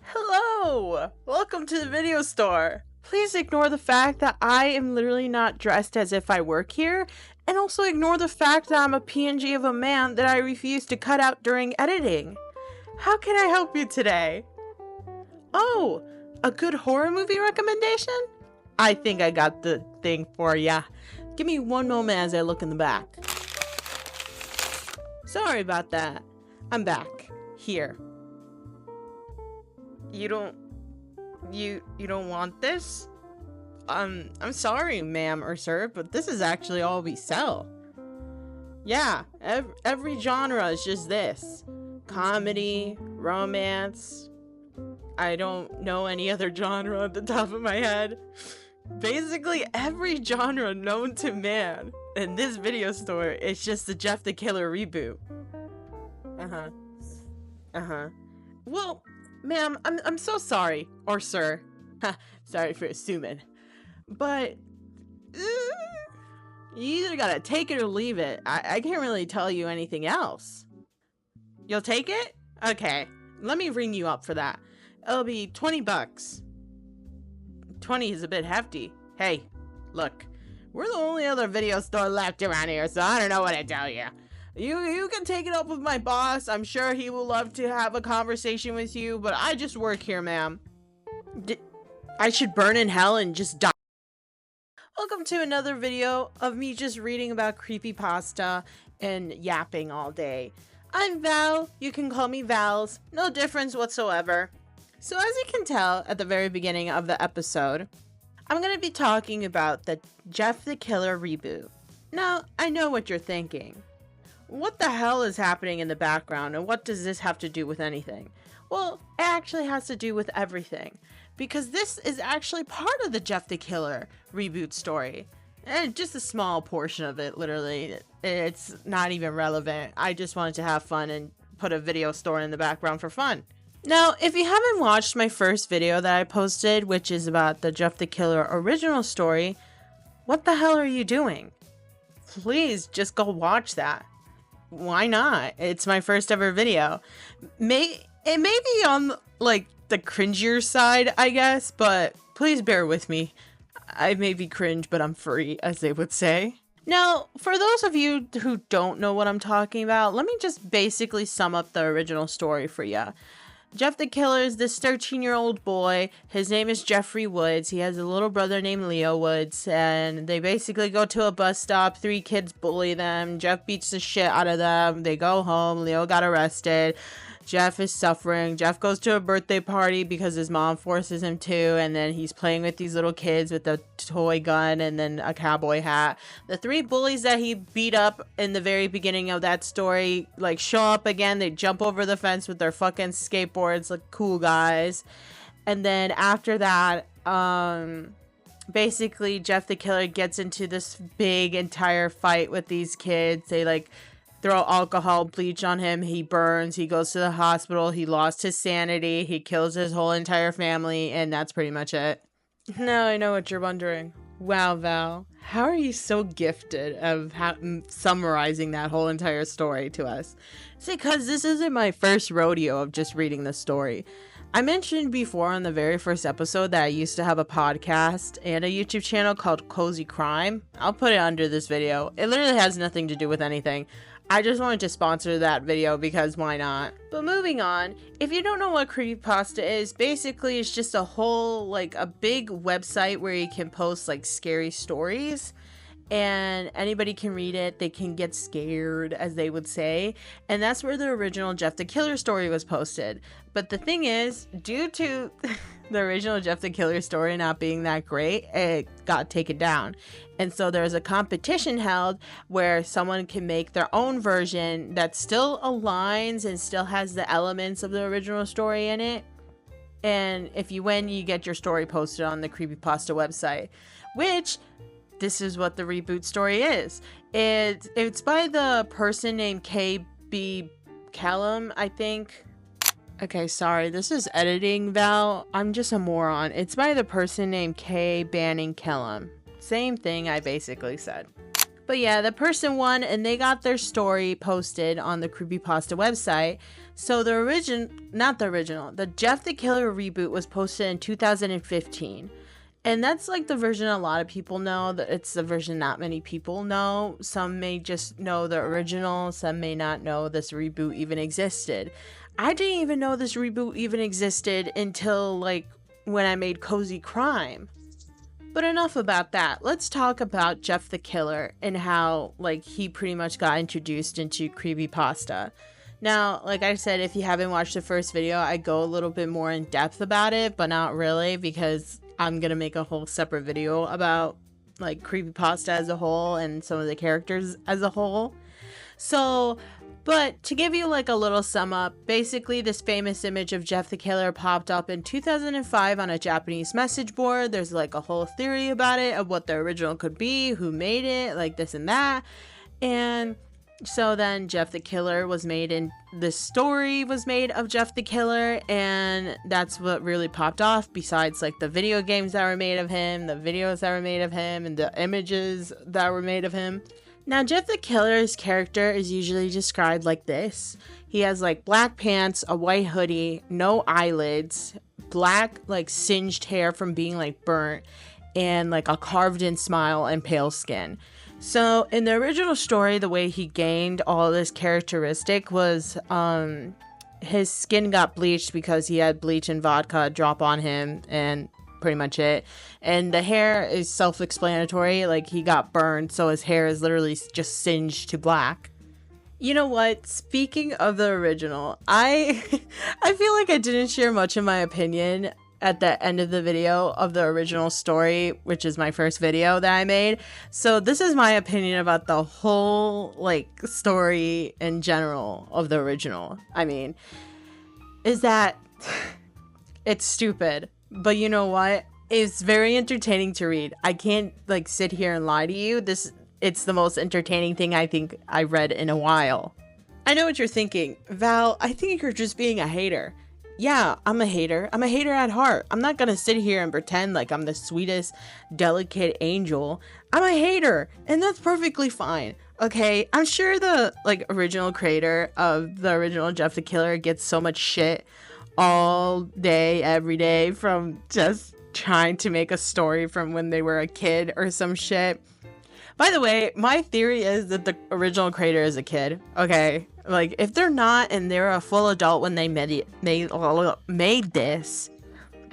Hello! Welcome to the video store. Please ignore the fact that I am literally not dressed as if I work here, and also ignore the fact that I'm a PNG of a man that I refuse to cut out during editing. How can I help you today? Oh, a good horror movie recommendation? I think I got the thing for ya. Give me one moment as I look in the back. Sorry about that. I'm back. Here. You don't want this? I'm sorry, ma'am or sir, but this is actually all we sell. Yeah, every genre is just this. Comedy, romance. I don't know any other genre at the top of my head. Basically every genre known to man in this video store is just the Jeff the Killer reboot. Well, ma'am, I'm so sorry, or sir. Sorry for assuming. But you either gotta take it or leave it. I can't really tell you anything else. You'll take it? Okay, let me ring you up for that. It'll be 20 bucks. 20 is a bit hefty. Hey, look, we're the only other video store left around here, so I don't know what to tell you. You can take it up with my boss. I'm sure he will love to have a conversation with you, but I just work here, ma'am. I should burn in hell and just die. Welcome to another video of me just reading about creepypasta and yapping all day. I'm Val. You can call me Vals. No difference whatsoever. So as you can tell at the very beginning of the episode, I'm going to be talking about the Jeff the Killer reboot. Now, I know what you're thinking. What the hell is happening in the background, and what does this have to do with anything? Well, it actually has to do with everything, because this is actually part of the Jeff the Killer reboot story. And just a small portion of it, literally. It's not even relevant. I just wanted to have fun and put a video store in the background for fun. Now, if you haven't watched my first video that I posted, which is about the Jeff the Killer original story, what the hell are you doing? Please just go watch that. Why not? It's my first ever video. It may be on like the cringier side, I guess, but please bear with me. I may be cringe, but I'm free, as they would say. Now, for those of you who don't know what I'm talking about, let me just basically sum up the original story for you. Jeff the Killer is this 13-year-old boy. His name is Jeffrey Woods. He has a little brother named Leo Woods, and they basically go to a bus stop. 3 kids bully them. Jeff beats the shit out of them. They go home. Leo got arrested. Jeff is suffering. Jeff goes to a birthday party because his mom forces him to, and then he's playing with these little kids with a toy gun and then a cowboy hat. The 3 bullies that he beat up in the very beginning of that story like show up again. They jump over the fence with their fucking skateboards like cool guys. And then after that, basically Jeff the Killer gets into this big entire fight with these kids. They like throw alcohol bleach on him. He burns. He goes to the hospital. He lost his sanity. He kills his whole entire family, and that's pretty much it. Now I know what you're wondering. Wow, Val, how are you so gifted of summarizing that whole entire story to us? It's because this isn't my first rodeo of just reading the story. I mentioned before on the very first episode that I used to have a podcast and a YouTube channel called Cozy Crime. I'll put it under this video. It literally has nothing to do with anything. I just wanted to sponsor that video because why not? But moving on, if you don't know what creepypasta is, basically it's just a whole, like a big website where you can post like scary stories and anybody can read it. They can get scared, as they would say. And that's where the original Jeff the Killer story was posted. But the thing is, due to the original Jeff the Killer story not being that great, it got taken down. And so there's a competition held where someone can make their own version that still aligns and still has the elements of the original story in it. And if you win, you get your story posted on the creepypasta website, which this is what the reboot story is. It's by the person named K.B. Kellum, I think. Okay, sorry, this is editing, Val. I'm just a moron. It's by the person named K. Banning Kellum. Same thing I basically said. But yeah, the person won and they got their story posted on the Creepypasta website. So the Jeff the Killer reboot was posted in 2015. And that's like the version a lot of people know. It's the version not many people know. Some may just know the original. Some may not know this reboot even existed. I didn't even know this reboot even existed until like when I made Cozy Crime. But enough about that. Let's talk about Jeff the Killer and how like he pretty much got introduced into creepypasta. Now, like I said, if you haven't watched the first video, I go a little bit more in depth about it, but not really, because I'm gonna make a whole separate video about like creepypasta as a whole and some of the characters as a whole. So, but to give you like a little sum up, basically this famous image of Jeff the Killer popped up in 2005 on a Japanese message board. There's like a whole theory about it, of what the original could be, who made it, like this and that. And so then Jeff the Killer was made, and this story was made of Jeff the Killer, and that's what really popped off, besides like the video games that were made of him, the videos that were made of him, and the images that were made of him. Now, Jeff the Killer's character is usually described like this. He has like black pants, a white hoodie, no eyelids, black like singed hair from being like burnt, and like a carved in smile and pale skin. So in the original story, the way he gained all this characteristic was his skin got bleached because he had bleach and vodka drop on him, and pretty much it. And the hair is self-explanatory, like he got burned, so his hair is literally just singed to black. You know what, speaking of the original, I feel like I didn't share much of my opinion at the end of the video of the original story, which is my first video that I made. So this is my opinion about the whole like story in general of the original. I mean, is that it's stupid. But you know what? It's very entertaining to read. I can't like sit here and lie to you. It's the most entertaining thing I think I read in a while. I know what you're thinking. Val, I think you're just being a hater. Yeah, I'm a hater. I'm a hater at heart. I'm not gonna sit here and pretend like I'm the sweetest, delicate angel. I'm a hater, and that's perfectly fine. Okay, I'm sure the like original creator of the original Jeff the Killer gets so much shit all day, every day, from just trying to make a story from when they were a kid or some shit. By the way, my theory is that the original creator is a kid. Okay, like if they're not and they're a full adult when they made this,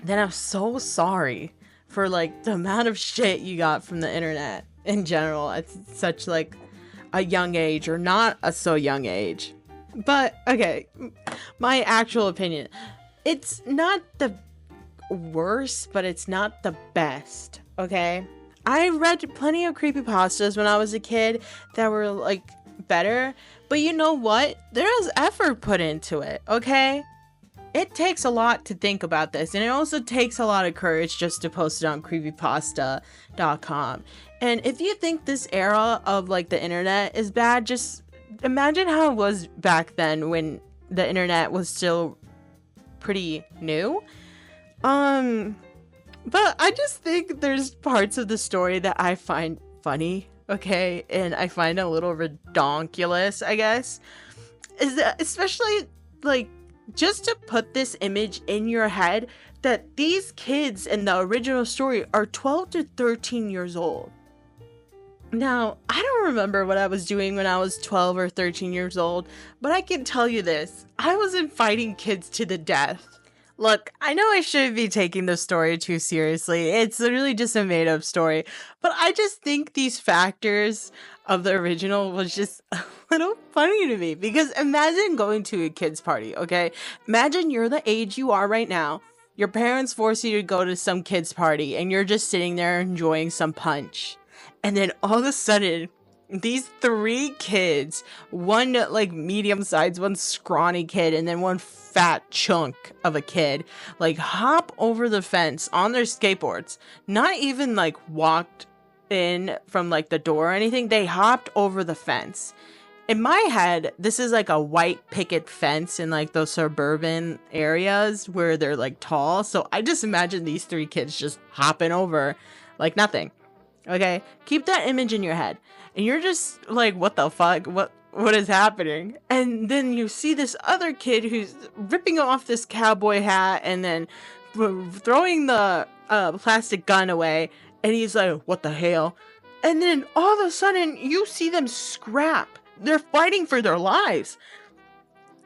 then I'm so sorry for like the amount of shit you got from the internet in general at such like a young age, or not a so young age. But, okay, my actual opinion. It's not the worst, but it's not the best, okay? I read plenty of creepypastas when I was a kid that were, like, better. But you know what? There is effort put into it, okay? It takes a lot to think about this, and it also takes a lot of courage just to post it on creepypasta.com. And if you think this era of, like, the internet is bad, just imagine how it was back then when the internet was still pretty new. But I just think there's parts of the story that I find funny, okay? And I find a little redonkulous, I guess. Especially, like, just to put this image in your head that these kids in the original story are 12 to 13 years old. Now, I don't remember what I was doing when I was 12 or 13 years old, but I can tell you this, I wasn't fighting kids to the death. Look, I know I shouldn't be taking this story too seriously, it's literally just a made-up story, but I just think these factors of the original was just a little funny to me, because imagine going to a kid's party, okay? Imagine you're the age you are right now, your parents force you to go to some kid's party, and you're just sitting there enjoying some punch. And then all of a sudden, these three kids, one like medium sized, one scrawny kid, and then one fat chunk of a kid, like hop over the fence on their skateboards. Not even like walked in from like the door or anything. They hopped over the fence. In my head, this is like a white picket fence in like those suburban areas where they're like tall. So I just imagine these three kids just hopping over like nothing. Okay, keep that image in your head. and you're just like, what the fuck? What is happening? And then you see this other kid who's ripping off this cowboy hat and then throwing the plastic gun away, and he's like, what the hell? And then all of a sudden you see them scrap. They're fighting for their lives.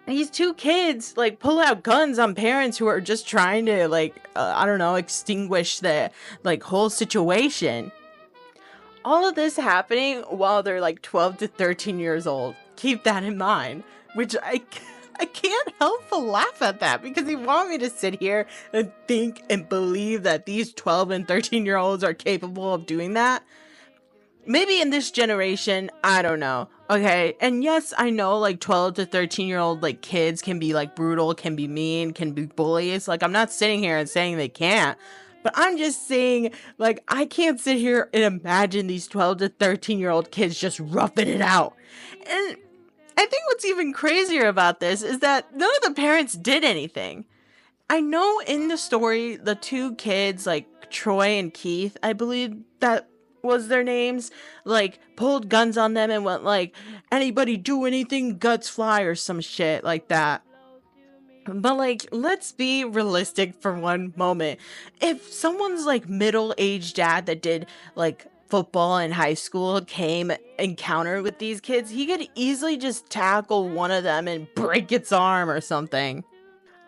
These two kids like pull out guns on parents who are just trying to like I don't know, extinguish the like whole situation. All of this happening while they're like 12 to 13 years old. Keep that in mind. Which I can't help but laugh at that, because you want me to sit here and think and believe that these 12 and 13-year-olds are capable of doing that. Maybe in this generation, I don't know. Okay, and yes, I know like 12 to 13-year-old like kids can be like brutal, can be mean, can be bullies. Like, I'm not sitting here and saying they can't. But I'm just saying, like, I can't sit here and imagine these 12 to 13-year-old kids just roughing it out. And I think what's even crazier about this is that none of the parents did anything. I know in the story, the two kids, like Troy and Keith, I believe that was their names, like pulled guns on them and went like, anybody do anything, guts fly, or some shit like that. But like, let's be realistic for one moment. If someone's like middle-aged dad that did like football in high school came encounter with these kids, he could easily just tackle one of them and break its arm or something.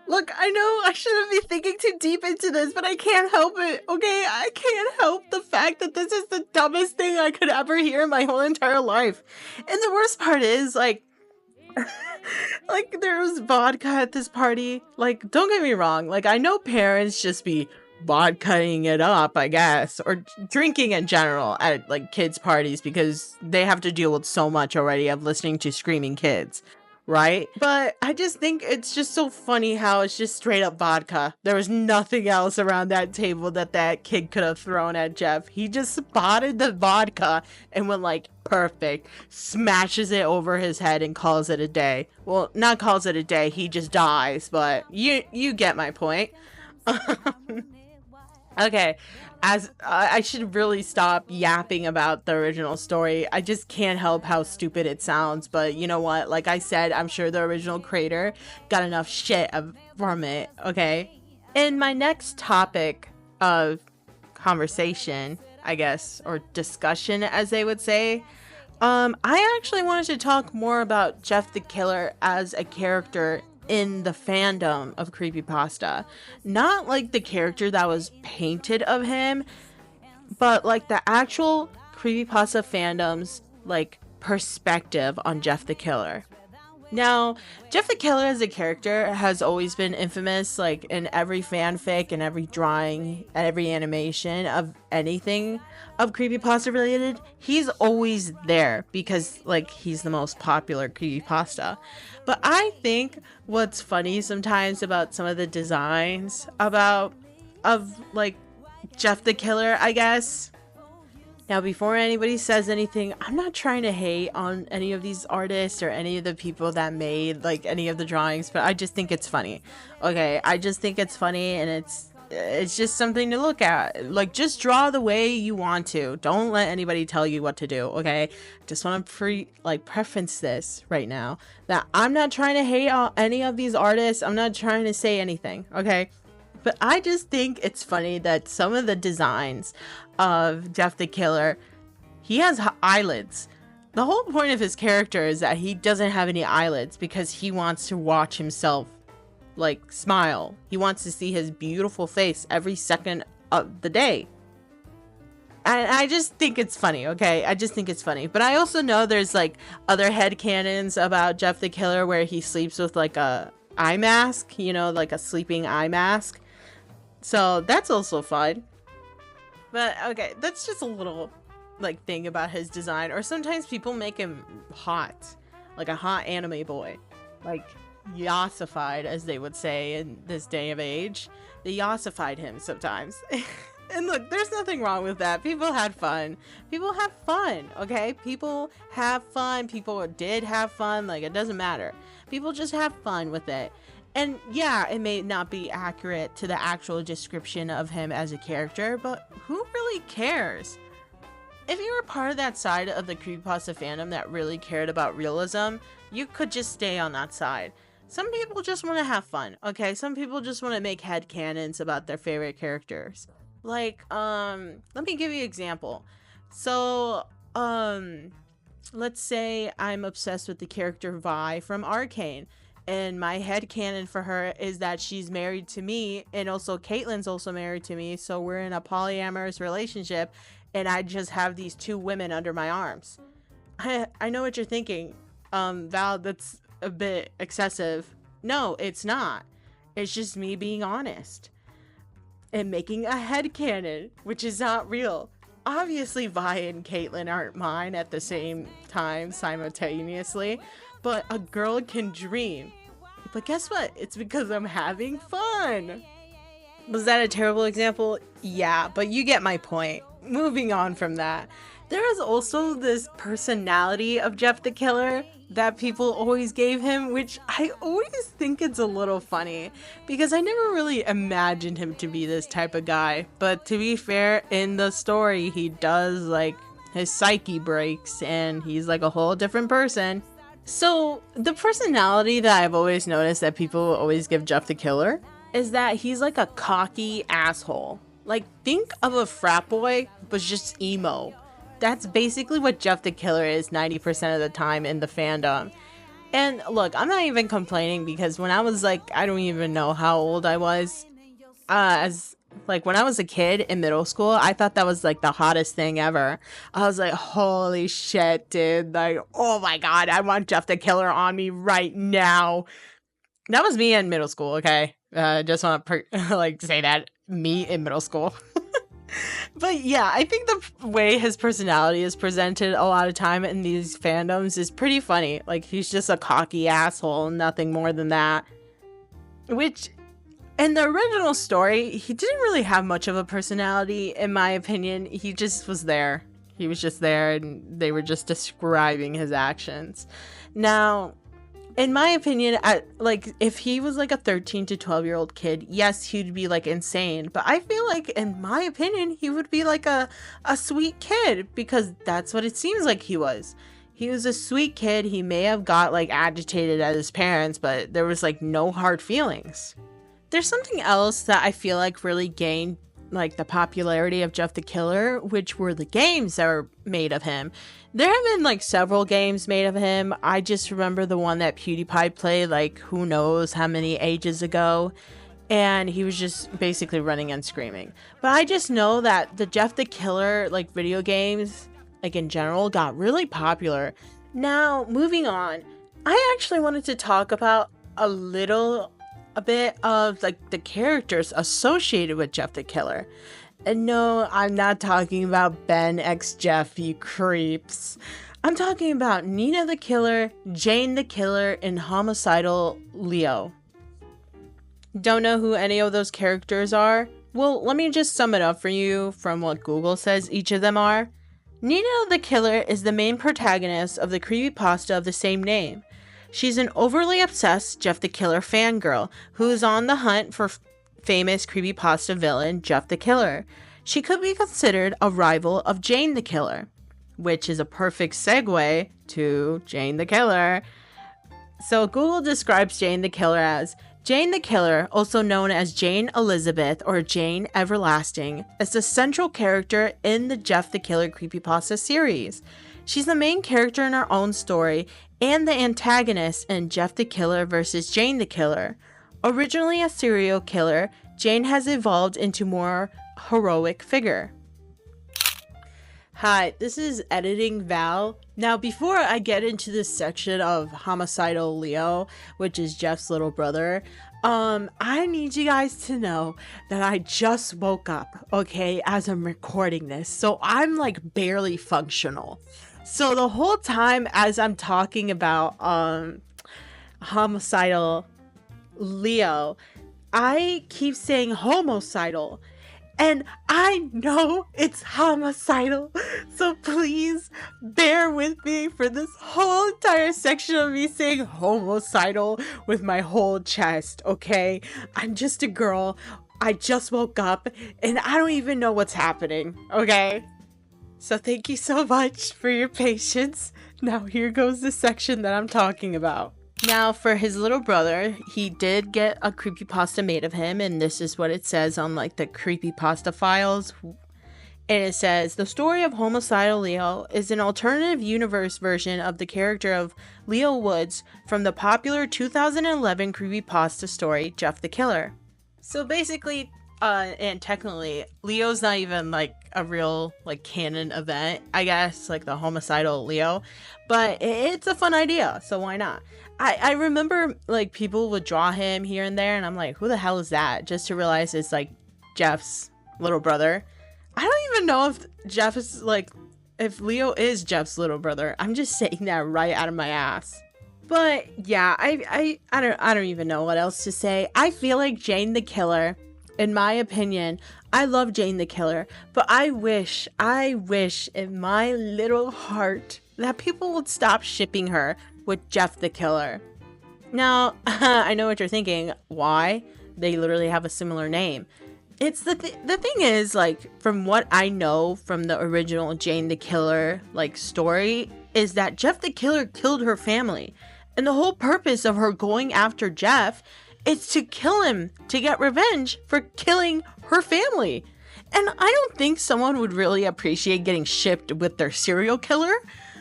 Look, I know I shouldn't be thinking too deep into this, but I can't help it, okay? I can't help the fact that this is the dumbest thing I could ever hear in my whole entire life. And the worst part is, like, like, there was vodka at this party. Like, don't get me wrong. Like, I know parents just be vodkaing it up, I guess, or drinking in general at, like, kids' parties because they have to deal with so much already of listening to screaming kids, right? But I just think it's just so funny how it's just straight up vodka. There was nothing else around that table that kid could have thrown at Jeff. He just spotted the vodka and went like, perfect, smashes it over his head and calls it a day. Well, not calls it a day, he just dies, but you get my point. Okay, as I should really stop yapping about the original story. I just can't help how stupid it sounds, but you know what? Like I said, I'm sure the original creator got enough shit from it, okay? In my next topic of conversation, I guess, or discussion, as they would say, I actually wanted to talk more about Jeff the Killer as a character in the fandom of creepypasta. Not like the character that was painted of him, but like the actual creepypasta fandom's like perspective on Jeff the Killer. Now, Jeff the Killer as a character has always been infamous, like in every fanfic and every drawing and every animation of anything of creepypasta related. He's always there because like he's the most popular creepypasta. But I think what's funny sometimes about some of the designs of like Jeff the Killer, I guess. Now, before anybody says anything, I'm not trying to hate on any of these artists or any of the people that made like any of the drawings, but I just think it's funny. Okay, I just think it's funny, and it's just something to look at. Like, just draw the way you want to. Don't let anybody tell you what to do, okay? Just want to preference this right now that I'm not trying to hate on any of these artists. I'm not trying to say anything, okay? But I just think it's funny that some of the designs of Jeff the Killer, he has eyelids. The whole point of his character is that he doesn't have any eyelids because he wants to watch himself like smile. He wants to see his beautiful face every second of the day. And I just think it's funny, okay? I just think it's funny. But I also know there's like other headcanons about Jeff the Killer where he sleeps with like a eye mask, you know, like a sleeping eye mask. So that's also fun. But okay, that's just a little like thing about his design. Or sometimes people make him hot, like a hot anime boy, like yassified, as they would say in this day of age. They yassified him sometimes. And look, there's nothing wrong with that. People had fun. People have fun, okay? People have fun. People did have fun. Like, it doesn't matter. People just have fun with it. And yeah, it may not be accurate to the actual description of him as a character, but who really cares? if you were part of that side of the creepypasta fandom that really cared about realism, you could just stay on that side. Some people just want to have fun, okay? Some people just want to make headcanons about their favorite characters. Like, let me give you an example. So, let's say I'm obsessed with the character Vi from Arcane, and my headcanon for her is that she's married to me, and also Caitlyn's also married to me, so we're in a polyamorous relationship, and I just have these two women under my arms. I know what you're thinking. Val, that's a bit excessive. No, it's not. It's just me being honest and making a headcanon, which is not real. Obviously, Vi and Caitlyn aren't mine at the same time simultaneously, but a girl can dream. But guess what? It's because I'm having fun. Was that a terrible example? Yeah, but you get my point. Moving on from that, there is also this personality of Jeff the Killer that people always gave him, which I always think it's a little funny because I never really imagined him to be this type of guy. But to be fair, in the story, he does, like, his psyche breaks and he's like a whole different person. So the personality that I've always noticed that people always give Jeff the Killer is that he's like a cocky asshole. Like, think of a frat boy, but just emo. That's basically what Jeff the Killer is 90% of the time in the fandom. And look, I'm not even complaining because when I was like, I don't even know how old I was. When I was a kid in middle school, I thought that was like the hottest thing ever. I was like, holy shit, dude. Like, oh my God, I want Jeff the Killer on me right now. That was me in middle school, okay? Just want to say that. Me in middle school. But yeah, I think the way his personality is presented a lot of time in these fandoms is pretty funny. Like, he's just a cocky asshole, nothing more than that. Which, in the original story, he didn't really have much of a personality, in my opinion. He just was there. He was just there, and they were just describing his actions. Now, in my opinion, if he was like a 13 to 12-year-old kid, yes, he'd be like insane. But I feel like, in my opinion, he would be like a sweet kid because that's what it seems like he was. He was a sweet kid. He may have got like agitated at his parents, but there was like no hard feelings. There's something else that I feel like really gained like the popularity of Jeff the Killer, which were the games that were made of him. There have been like several games made of him. I just remember the one that PewDiePie played like who knows how many ages ago, and he was just basically running and screaming. But I just know that the Jeff the Killer like video games like in general got really popular. Now, moving on, I actually wanted to talk about a bit of like the characters associated with Jeff the Killer. And no, I'm not talking about Ben x Jeff, you creeps. I'm talking about Nina the Killer, Jane the Killer, and Homicidal Leo. Don't know who any of those characters are? Well, let me just sum it up for you from what Google says each of them are. Nina the Killer is the main protagonist of the creepypasta of the same name. She's an overly obsessed Jeff the Killer fangirl who is on the hunt for famous creepypasta villain Jeff the Killer. She could be considered a rival of Jane the Killer, which is a perfect segue to Jane the Killer. So Google describes Jane the Killer as Jane the Killer, also known as Jane Elizabeth or Jane Everlasting, is the central character in the Jeff the Killer creepypasta series. She's the main character in her own story and the antagonist in Jeff the Killer vs. Jane the Killer. Originally a serial killer, Jane has evolved into more heroic figure. Hi, this is Editing Val. Now, before I get into this section of Homicidal Leo, which is Jeff's little brother, I need you guys to know that I just woke up, okay, as I'm recording this, so I'm like barely functional. So the whole time as I'm talking about Homicidal Leo, I keep saying homicidal, and I know it's homicidal, so please bear with me for this whole entire section of me saying homicidal with my whole chest, okay? I'm just a girl, I just woke up, and I don't even know what's happening, okay? So thank you so much for your patience. Now here goes the section that I'm talking about. Now for his little brother, he did get a creepypasta made of him, and this is what it says on like the creepypasta files. And it says, the story of homicidal Leo is an alternative universe version of the character of Leo Woods from the popular 2011 creepypasta story, Jeff the Killer. So basically, and technically, Leo's not even like a real like canon event, I guess, like the homicidal Leo, but it's a fun idea, so why not? I remember like people would draw him here and there, and I'm like, who the hell is that? Just to realize it's like Jeff's little brother. I don't even know if Jeff is like, if Leo is Jeff's little brother. I'm just saying that right out of my ass. But yeah, I don't even know what else to say. I feel like Jane the Killer, in my opinion, I love Jane the Killer, but I wish in my little heart that people would stop shipping her with Jeff the Killer. Now, I know what you're thinking. Why? They literally have a similar name. It's the thing is, like, from what I know from the original Jane the Killer, like, story, is that Jeff the Killer killed her family. And the whole purpose of her going after Jeff is to kill him, to get revenge for killing her family. And I don't think someone would really appreciate getting shipped with their serial killer.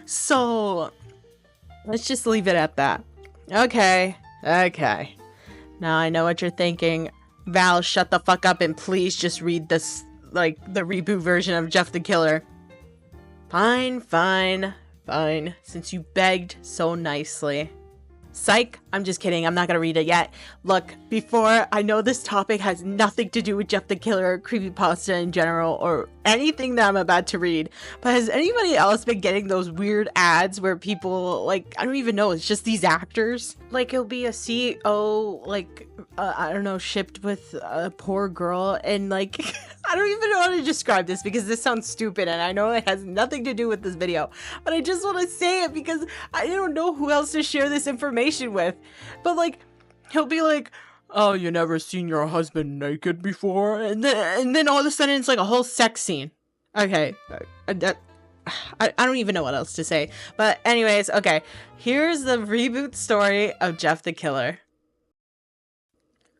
So, let's just leave it at that. Okay. Now I know what you're thinking. Val, shut the fuck up and please just read this, like, the reboot version of Jeff the Killer. Fine. Since you begged so nicely. Psych, I'm just kidding. I'm not gonna read it yet. Look, before, I know this topic has nothing to do with Jeff the Killer, creepypasta in general, or anything that I'm about to read, but has anybody else been getting those weird ads where people, like, I don't even know, it's just these actors? Like, it'll be a CEO, like, I don't know, shipped with a poor girl, and, like, I don't even know how to describe this because this sounds stupid, and I know it has nothing to do with this video, but I just want to say it because I don't know who else to share this information with. But, like, he'll be like, oh, you never seen your husband naked before? And then all of a sudden it's like a whole sex scene. Okay, I don't even know what else to say. But anyways, okay, here's the reboot story of Jeff the Killer.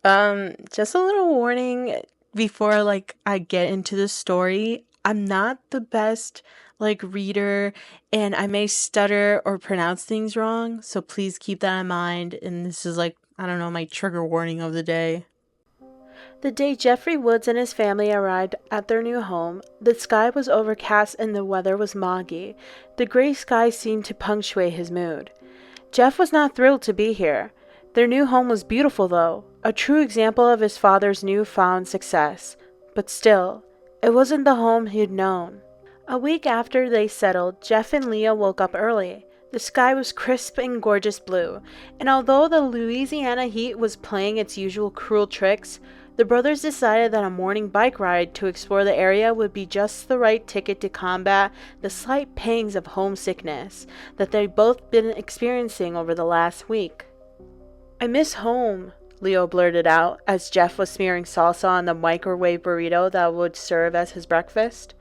Just a little warning before, like, I get into the story. I'm not the best, like, reader, and I may stutter or pronounce things wrong, so please keep that in mind. And this is, like, I don't know, my trigger warning of the day. The day Jeffrey Woods and his family arrived at their new home, the sky was overcast and the weather was moggy. The gray sky seemed to punctuate his mood. Jeff was not thrilled to be here. Their new home was beautiful, though, a true example of his father's newfound success. But still, it wasn't the home he'd known. A week after they settled, Jeff and Leah woke up early. The sky was crisp and gorgeous blue, and although the Louisiana heat was playing its usual cruel tricks, the brothers decided that a morning bike ride to explore the area would be just the right ticket to combat the slight pangs of homesickness that they'd both been experiencing over the last week. I miss home, Leo blurted out as Jeff was smearing salsa on the microwave burrito that would serve as his breakfast.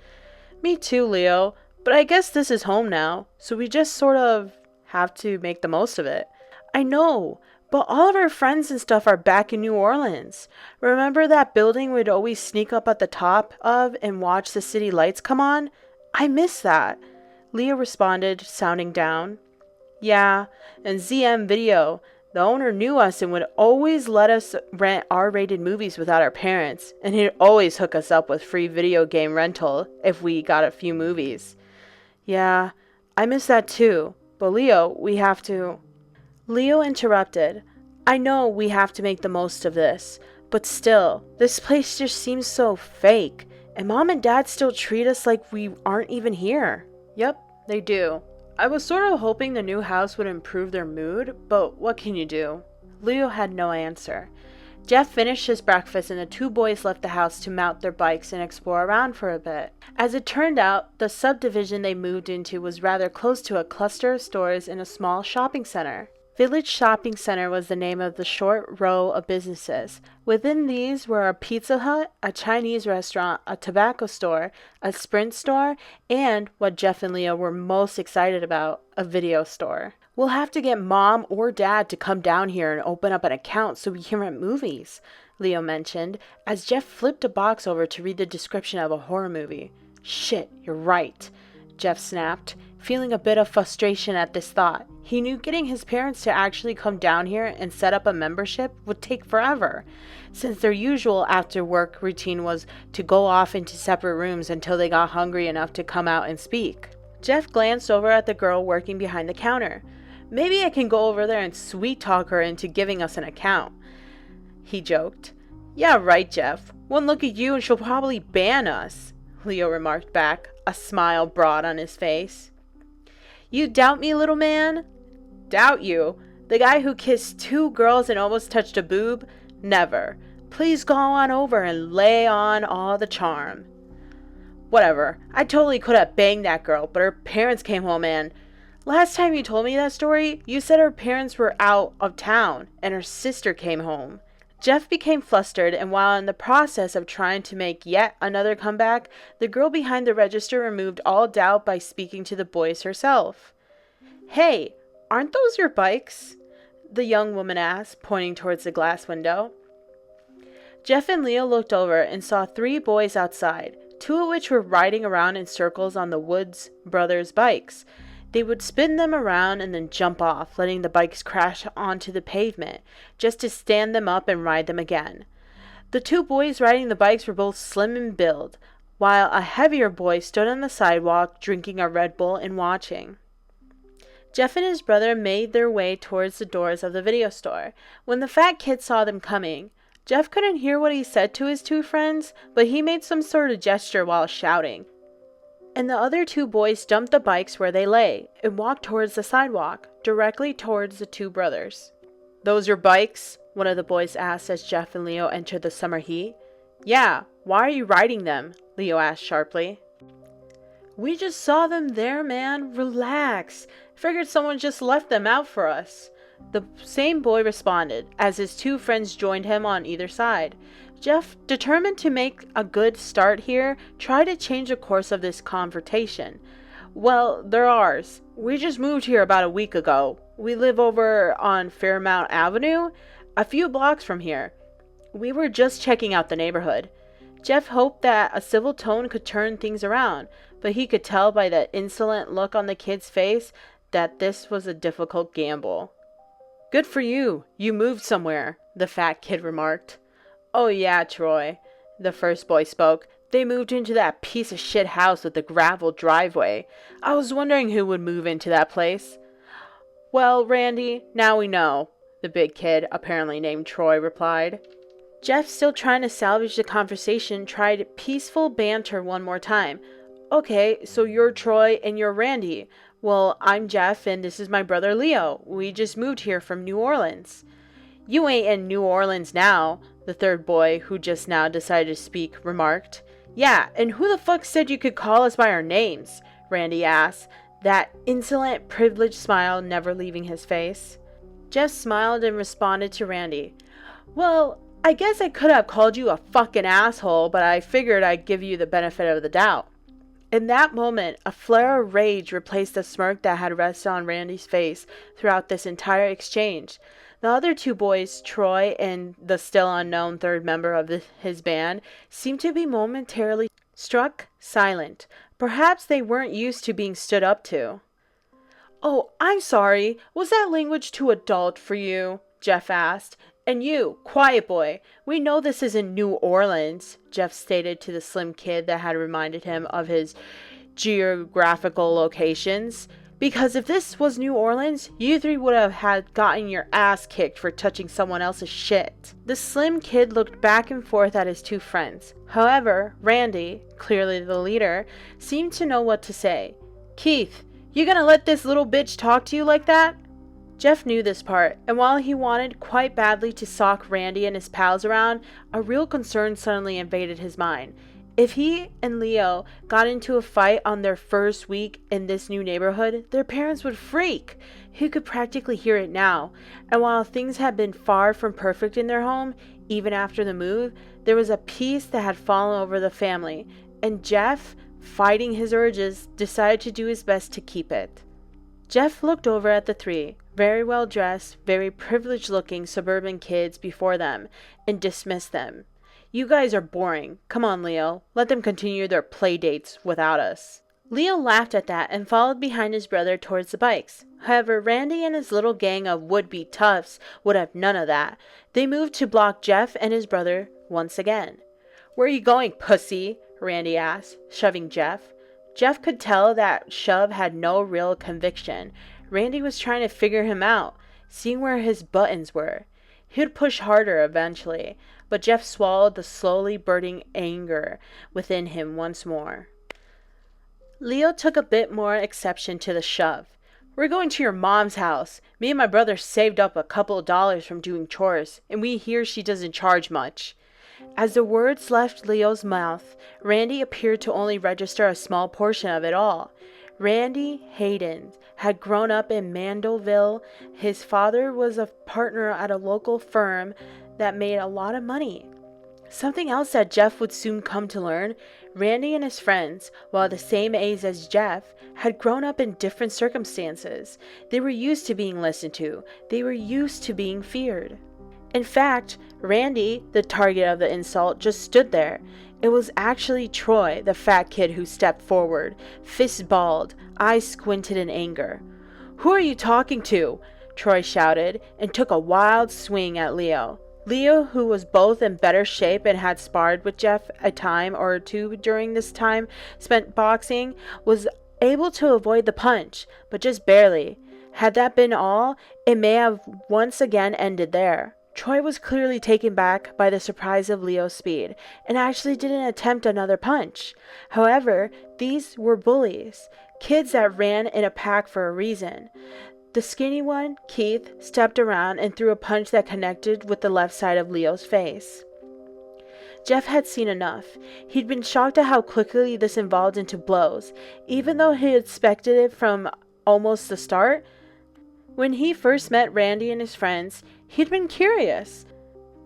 Me too, Leo, but I guess this is home now, so we just sort of have to make the most of it. I know, but all of our friends and stuff are back in New Orleans. Remember that building we'd always sneak up at the top of and watch the city lights come on? I miss that, Leo responded, sounding down. Yeah, and ZM Video. The owner knew us and would always let us rent R-rated movies without our parents, and he'd always hook us up with free video game rental if we got a few movies. Yeah, I miss that too, but Leo, we have to... Leo interrupted. I know we have to make the most of this, but still, this place just seems so fake, and Mom and Dad still treat us like we aren't even here. Yep, they do. I was sort of hoping the new house would improve their mood, but what can you do? Leo had no answer. Jeff finished his breakfast and the two boys left the house to mount their bikes and explore around for a bit. As it turned out, the subdivision they moved into was rather close to a cluster of stores in a small shopping center. Village Shopping Center was the name of the short row of businesses. Within these were a Pizza Hut, a Chinese restaurant, a tobacco store, a Sprint store, and, what Jeff and Leo were most excited about, a video store. We'll have to get Mom or Dad to come down here and open up an account so we can rent movies, Leo mentioned, as Jeff flipped a box over to read the description of a horror movie. Shit, you're right, Jeff snapped, feeling a bit of frustration at this thought. He knew getting his parents to actually come down here and set up a membership would take forever, since their usual after-work routine was to go off into separate rooms until they got hungry enough to come out and speak. Jeff glanced over at the girl working behind the counter. Maybe I can go over there and sweet-talk her into giving us an account, he joked. Yeah, right, Jeff. One look at you and she'll probably ban us, Leo remarked back, a smile broad on his face. You doubt me, little man? Doubt you? The guy who kissed 2 girls and almost touched a boob? Never. Please go on over and lay on all the charm. Whatever. I totally could have banged that girl, but her parents came home and... Last time you told me that story, you said her parents were out of town and her sister came home. Jeff became flustered, and while in the process of trying to make yet another comeback, the girl behind the register removed all doubt by speaking to the boys herself. Hey, aren't those your bikes? The young woman asked, pointing towards the glass window. Jeff and Leo looked over and saw 3 boys outside, 2 of which were riding around in circles on the Woods brothers' bikes. They would spin them around and then jump off, letting the bikes crash onto the pavement, just to stand them up and ride them again. The 2 boys riding the bikes were both slim in build, while a heavier boy stood on the sidewalk drinking a Red Bull and watching. Jeff and his brother made their way towards the doors of the video store. When the fat kid saw them coming, Jeff couldn't hear what he said to his 2 friends, but he made some sort of gesture while shouting. And the other 2 boys dumped the bikes where they lay and walked towards the sidewalk, directly towards the 2 brothers. Those your bikes? One of the boys asked as Jeff and Leo entered the summer heat. Yeah, why are you riding them? Leo asked sharply. We just saw them there, man. Relax. Figured someone just left them out for us. The same boy responded, as his 2 friends joined him on either side. Jeff, determined to make a good start here, tried to change the course of this confrontation. Well, they're ours. We just moved here about a week ago. We live over on Fairmount Avenue, a few blocks from here. We were just checking out the neighborhood. Jeff hoped that a civil tone could turn things around, but he could tell by the insolent look on the kid's face that this was a difficult gamble. Good for you. You moved somewhere, the fat kid remarked. Oh yeah, Troy, the first boy spoke. They moved into that piece of shit house with the gravel driveway. I was wondering who would move into that place. Well, Randy, now we know, the big kid, apparently named Troy, replied. Jeff, still trying to salvage the conversation, tried peaceful banter one more time. Okay, so you're Troy and you're Randy. Well, I'm Jeff and this is my brother Leo. We just moved here from New Orleans. You ain't in New Orleans now, the third boy, who just now decided to speak, remarked. Yeah, and who the fuck said you could call us by our names? Randy asked, that insolent, privileged smile never leaving his face. Jeff smiled and responded to Randy. Well, I guess I could have called you a fucking asshole, but I figured I'd give you the benefit of the doubt. In that moment, a flare of rage replaced the smirk that had rested on Randy's face throughout this entire exchange. The other 2 boys, Troy and the still unknown 3rd member of his band, seemed to be momentarily struck silent. Perhaps they weren't used to being stood up to. Oh, I'm sorry. Was that language too adult for you? Jeff asked. And you, quiet boy. We know this isn't New Orleans, Jeff stated to the slim kid that had reminded him of his geographical locations. Because if this was New Orleans, you 3 would have had gotten your ass kicked for touching someone else's shit. The slim kid looked back and forth at his 2 friends. However, Randy, clearly the leader, seemed to know what to say. Keith, you gonna let this little bitch talk to you like that? Jeff knew this part, and while he wanted quite badly to sock Randy and his pals around, a real concern suddenly invaded his mind. If he and Leo got into a fight on their first week in this new neighborhood, their parents would freak. He could practically hear it now. And while things had been far from perfect in their home, even after the move, there was a peace that had fallen over the family. And Jeff, fighting his urges, decided to do his best to keep it. Jeff looked over at the three, very well dressed, very privileged looking suburban kids before them, and dismissed them. You guys are boring. Come on, Leo. Let them continue their play dates without us. Leo laughed at that and followed behind his brother towards the bikes. However, Randy and his little gang of would-be toughs would have none of that. They moved to block Jeff and his brother once again. Where are you going, pussy? Randy asked, shoving Jeff. Jeff could tell that shove had no real conviction. Randy was trying to figure him out, seeing where his buttons were. He would push harder eventually, but Jeff swallowed the slowly burning anger within him once more. Leo took a bit more exception to the shove. We're going to your mom's house. Me and my brother saved up a couple of dollars from doing chores, and we hear she doesn't charge much. As the words left Leo's mouth, Randy appeared to only register a small portion of it all. Randy Hayden had grown up in Mandeville. His father was a partner at a local firm that made a lot of money. Something else that Jeff would soon come to learn, Randy and his friends, while the same age as Jeff, had grown up in different circumstances. They were used to being listened to. They were used to being feared. In fact, Randy, the target of the insult, just stood there. It was actually Troy, the fat kid, who stepped forward, fist balled, eyes squinted in anger. Who are you talking to? Troy shouted, and took a wild swing at Leo. Leo, who was both in better shape and had sparred with Jeff a time or two during this time spent boxing, was able to avoid the punch, but just barely. Had that been all, it may have once again ended there. Troy was clearly taken back by the surprise of Leo's speed, and actually didn't attempt another punch. However, these were bullies, kids that ran in a pack for a reason. The skinny one, Keith, stepped around and threw a punch that connected with the left side of Leo's face. Jeff had seen enough. He'd been shocked at how quickly this evolved into blows, even though he expected it from almost the start. When he first met Randy and his friends, he'd been curious.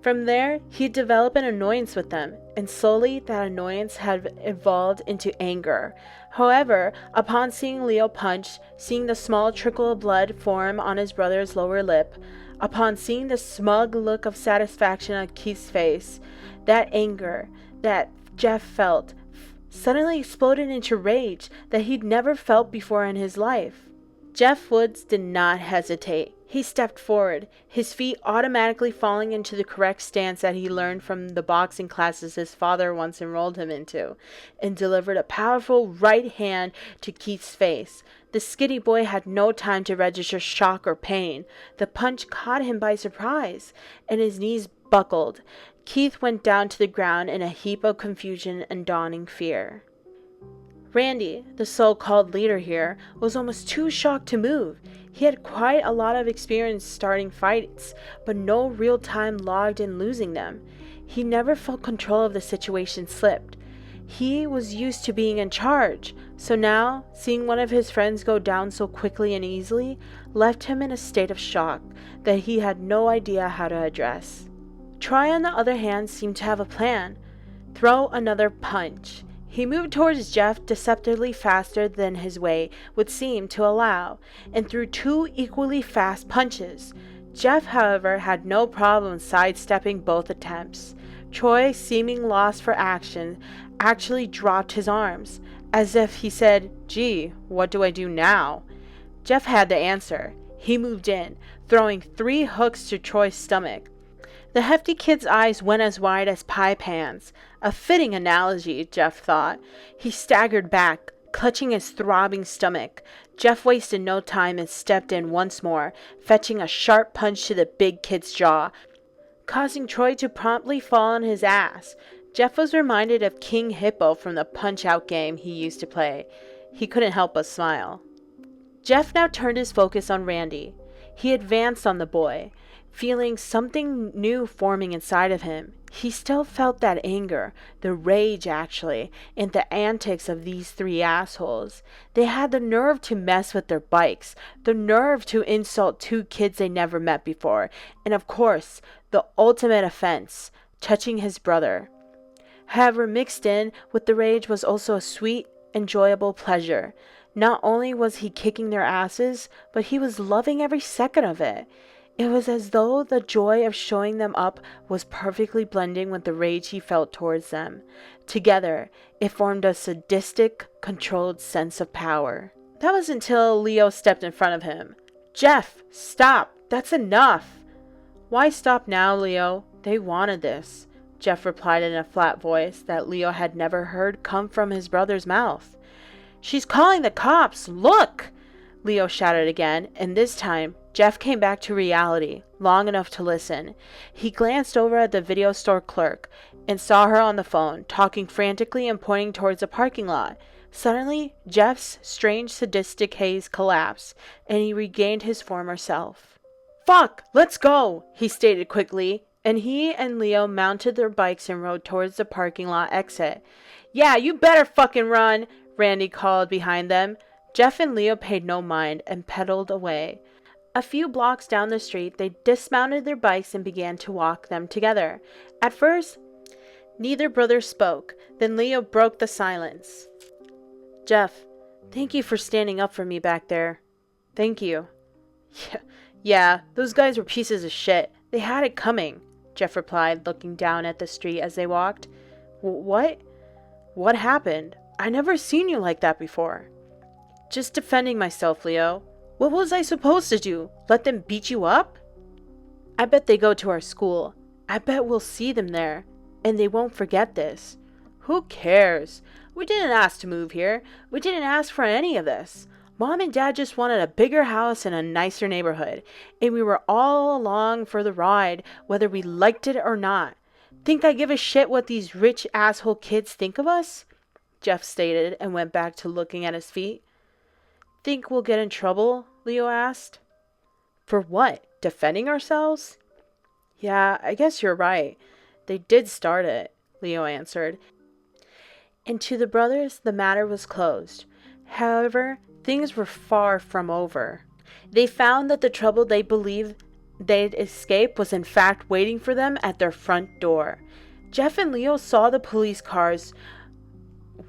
From there, he'd developed an annoyance with them, and slowly that annoyance had evolved into anger. However, upon seeing Leo punch, seeing the small trickle of blood form on his brother's lower lip, upon seeing the smug look of satisfaction on Keith's face, that anger that Jeff felt suddenly exploded into rage that he'd never felt before in his life. Jeff Woods did not hesitate. He stepped forward, his feet automatically falling into the correct stance that he learned from the boxing classes his father once enrolled him into, and delivered a powerful right hand to Keith's face. The skinny boy had no time to register shock or pain. The punch caught him by surprise, and his knees buckled. Keith went down to the ground in a heap of confusion and dawning fear. Randy, the so-called leader here, was almost too shocked to move. He had quite a lot of experience starting fights, but no real time logged in losing them. He never felt control of the situation slipped. He was used to being in charge, so now, seeing one of his friends go down so quickly and easily, left him in a state of shock that he had no idea how to address. Troy, on the other hand, seemed to have a plan. Throw another punch. He moved towards Jeff deceptively faster than his weight would seem to allow, and threw two equally fast punches. Jeff, however, had no problem sidestepping both attempts. Troy, seeming lost for action, actually dropped his arms, as if he said, "Gee, what do I do now?" Jeff had the answer. He moved in, throwing 3 hooks to Troy's stomach. The hefty kid's eyes went as wide as pie pans. A fitting analogy, Jeff thought. He staggered back, clutching his throbbing stomach. Jeff wasted no time and stepped in once more, fetching a sharp punch to the big kid's jaw, causing Troy to promptly fall on his ass. Jeff was reminded of King Hippo from the Punch-Out game he used to play. He couldn't help but smile. Jeff now turned his focus on Randy. He advanced on the boy. feeling something new forming inside of him. He still felt that anger, the rage actually, and the antics of these three assholes. They had the nerve to mess with their bikes, the nerve to insult two kids they never met before, and of course, the ultimate offense, touching his brother. However, mixed in with the rage was also a sweet, enjoyable pleasure. Not only was he kicking their asses, but he was loving every second of it. It was as though the joy of showing them up was perfectly blending with the rage he felt towards them. Together, it formed a sadistic, controlled sense of power. That was until Leo stepped in front of him. "Jeff, stop! That's enough!" "Why stop now, Leo? They wanted this," Jeff replied in a flat voice that Leo had never heard come from his brother's mouth. "She's calling the cops! Look!" Leo shouted again, and this time, Jeff came back to reality, long enough to listen. He glanced over at the video store clerk and saw her on the phone, talking frantically and pointing towards the parking lot. Suddenly, Jeff's strange sadistic haze collapsed, and he regained his former self. "Fuck, let's go," he stated quickly, and he and Leo mounted their bikes and rode towards the parking lot exit. "Yeah, you better fucking run," Randy called behind them. Jeff and Leo paid no mind and pedaled away. A few blocks down the street, they dismounted their bikes and began to walk them together. At first, neither brother spoke. Then Leo broke the silence. "Jeff, thank you for standing up for me back there." "Thank you." Yeah, those guys were pieces of shit. They had it coming," Jeff replied, looking down at the street as they walked. What? What happened? I never seen you like that before." "Just defending myself, Leo. What was I supposed to do? Let them beat you up?" "I bet they go to our school. I bet we'll see them there. And they won't forget this." "Who cares? We didn't ask to move here. We didn't ask for any of this. Mom and Dad just wanted a bigger house and a nicer neighborhood. And we were all along for the ride, whether we liked it or not. Think I give a shit what these rich asshole kids think of us?" Jeff stated and went back to looking at his feet. "Think we'll get in trouble?" Leo asked. "For what? Defending ourselves?" "Yeah, I guess you're right. They did start it," Leo answered. And to the brothers, the matter was closed. However, things were far from over. They found that the trouble they believed they'd escape was in fact waiting for them at their front door. Jeff and Leo saw the police cars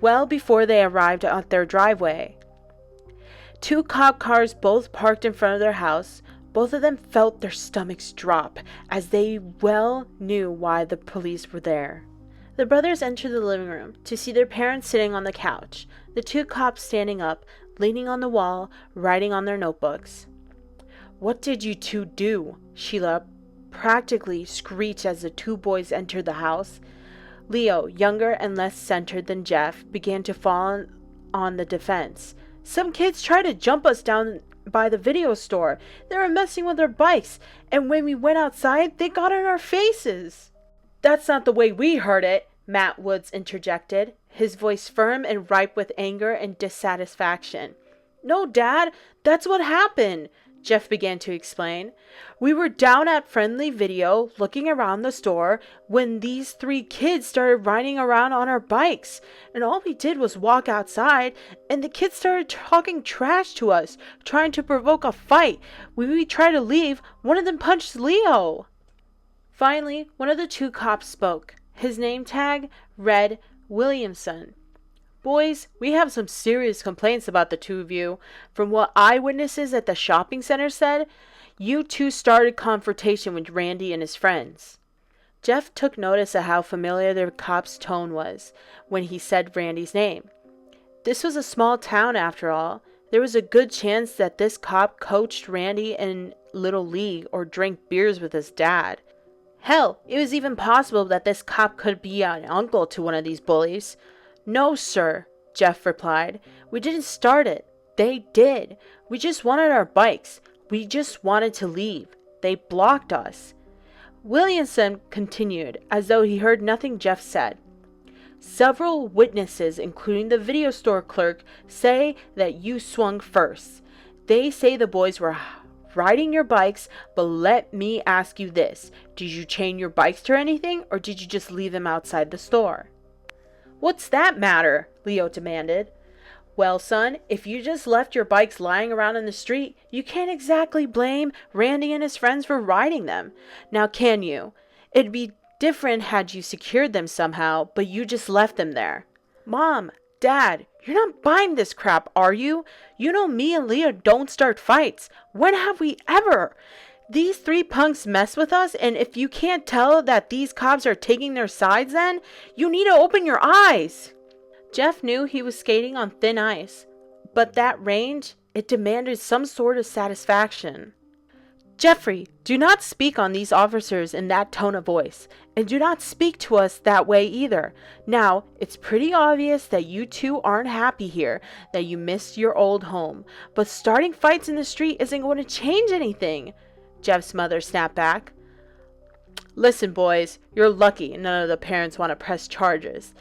well before they arrived at their driveway. 2 cop cars both parked in front of their house. Both of them felt their stomachs drop, as they well knew why the police were there. The brothers entered the living room to see their parents sitting on the couch, the 2 cops standing up, leaning on the wall, writing on their notebooks. "What did you two do?" Sheila practically screeched as the 2 boys entered the house. Leo, younger and less centered than Jeff, began to fall on the defense. "Some kids tried to jump us down by the video store. They were messing with our bikes, and when we went outside, they got in our faces." "That's not the way we heard it," Matt Woods interjected, his voice firm and ripe with anger and dissatisfaction. "No, Dad, that's what happened," Jeff began to explain. "We were down at Friendly Video looking around the store when these 3 kids started riding around on our bikes, and all we did was walk outside, and the kids started talking trash to us, trying to provoke a fight. When we tried to leave, one of them punched Leo." Finally, one of the 2 cops spoke. His name tag read Williamson. "Boys, we have some serious complaints about the 2 of you. From what eyewitnesses at the shopping center said, you 2 started confrontation with Randy and his friends." Jeff took notice of how familiar the cop's tone was when he said Randy's name. This was a small town after all. There was a good chance that this cop coached Randy in Little League or drank beers with his dad. Hell, it was even possible that this cop could be an uncle to one of these bullies. "No, sir," Jeff replied. "We didn't start it. They did. We just wanted our bikes. We just wanted to leave. They blocked us." Williamson continued, as though he heard nothing Jeff said. "Several witnesses, including the video store clerk, say that you swung first. They say the boys were riding your bikes, but let me ask you this. Did you chain your bikes to anything, or did you just leave them outside the store? What's that matter? Leo demanded. Well, son, if you just left your bikes lying around in the street, you can't exactly blame Randy and his friends for riding them. Now, can you? It'd be different had you secured them somehow, but you just left them there. Mom, Dad, you're not buying this crap, are you? You know me and Leo don't start fights. When have we ever? These three punks mess with us, and if you can't tell that these cops are taking their sides, then you need to open your eyes. Jeff knew he was skating on thin ice, but that range, it demanded some sort of satisfaction. Jeffrey, do not speak on these officers in that tone of voice, and do not speak to us that way either. Now, it's pretty obvious that you two aren't happy here, that you missed your old home, but starting fights in the street isn't going to change anything. Jeff's mother snapped back. Listen, boys, you're lucky none of the parents want to press charges.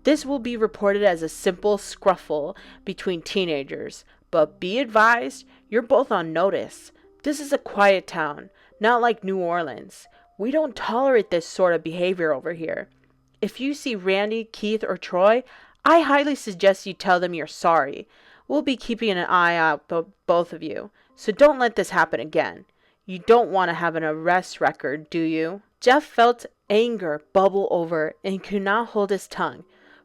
This will be reported as a simple scuffle between teenagers, but be advised, you're both on notice. This is a quiet town, not like New Orleans. We don't tolerate this sort of behavior over here. If you see Randy, Keith, or Troy, I highly suggest you tell them you're sorry. We'll be keeping an eye out for both of you, so don't let this happen again. You don't want to have an arrest record, do you? Jeff felt anger bubble over and could not hold his tongue.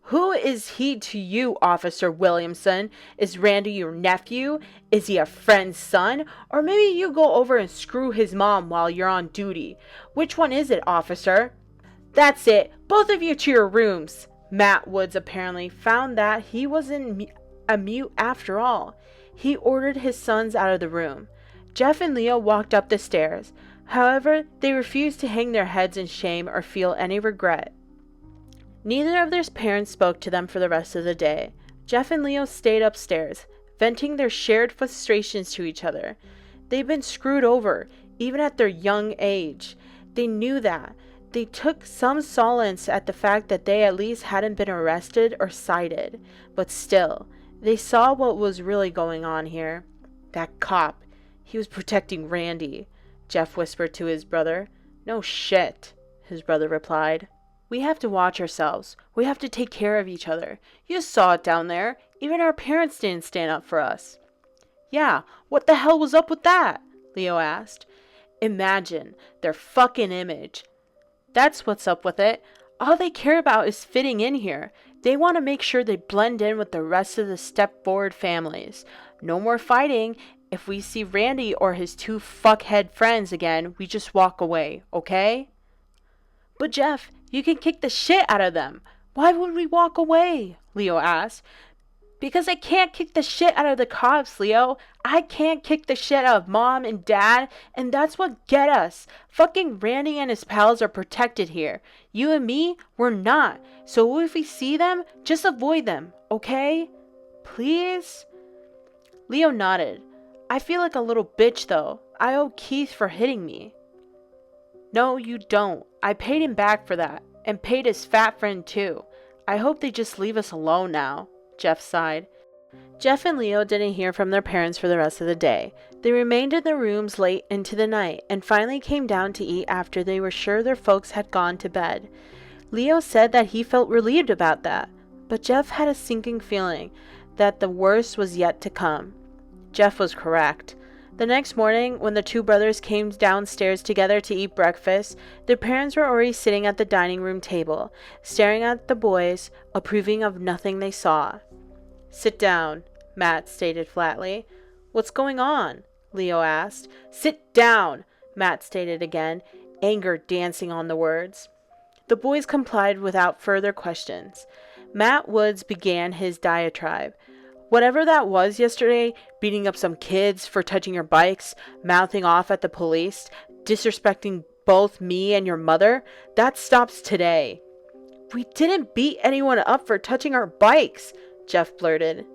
Who is he to you, Officer Williamson? Is Randy your nephew? Is he a friend's son? Or maybe you go over and screw his mom while you're on duty. Which one is it, officer? That's it. Both of you to your rooms. Matt Woods apparently found that he wasn't a mute after all. He ordered his sons out of the room. Jeff and Leo walked up the stairs. However, they refused to hang their heads in shame or feel any regret. Neither of their parents spoke to them for the rest of the day. Jeff and Leo stayed upstairs, venting their shared frustrations to each other. They'd been screwed over, even at their young age. They knew that. They took some solace at the fact that they at least hadn't been arrested or cited. But still, they saw what was really going on here. That cop, he was protecting Randy, Jeff whispered to his brother. No shit, his brother replied. We have to watch ourselves. We have to take care of each other. You saw it down there. Even our parents didn't stand up for us. Yeah, what the hell was up with that? Leo asked. Imagine their fucking image. That's what's up with it. All they care about is fitting in here. They want to make sure they blend in with the rest of the Step Forward families. No more fighting. If we see Randy or his two fuckhead friends again, we just walk away, okay? But Jeff, you can kick the shit out of them. Why would we walk away? Leo asked. Because I can't kick the shit out of the cops, Leo. I can't kick the shit out of Mom and Dad, and that's what get us. Fucking Randy and his pals are protected here. You and me, we're not. So if we see them, just avoid them, okay? Please? Leo nodded. I feel like a little bitch, though. I owe Keith for hitting me. No, you don't. I paid him back for that, and paid his fat friend too. I hope they just leave us alone now, Jeff sighed. Jeff and Leo didn't hear from their parents for the rest of the day. They remained in their rooms late into the night, and finally came down to eat after they were sure their folks had gone to bed. Leo said that he felt relieved about that, but Jeff had a sinking feeling that the worst was yet to come. Jeff was correct. The next morning, when the two brothers came downstairs together to eat breakfast, their parents were already sitting at the dining room table, staring at the boys, approving of nothing they saw. Sit down, Matt stated flatly. What's going on? Leo asked. Sit down, Matt stated again, anger dancing on the words. The boys complied without further questions. Matt Woods began his diatribe. Whatever that was yesterday, beating up some kids for touching your bikes, mouthing off at the police, disrespecting both me and your mother, that stops today. We didn't beat anyone up for touching our bikes, Jeff blurted.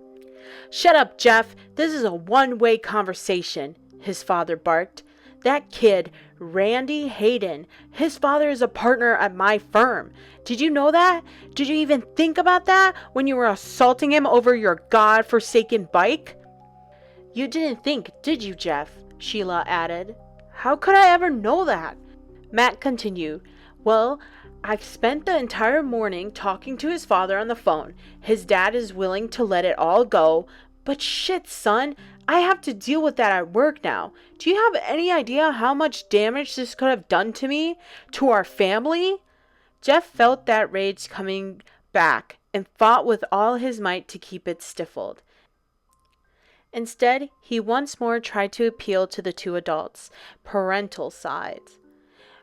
Shut up, Jeff. This is a one-way conversation, his father barked. That kid, Randy Hayden, his father is a partner at my firm. Did you know that? Did you even think about that when you were assaulting him over your God-forsaken bike? You didn't think, did you, Jeff? Sheila added. How could I ever know that? Matt continued. Well, I spent the entire morning talking to his father on the phone. His dad is willing to let it all go. But shit, son, I have to deal with that at work now. Do you have any idea how much damage this could have done to me? To our family? Jeff felt that rage coming back and fought with all his might to keep it stifled. Instead, he once more tried to appeal to the two adults' parental sides.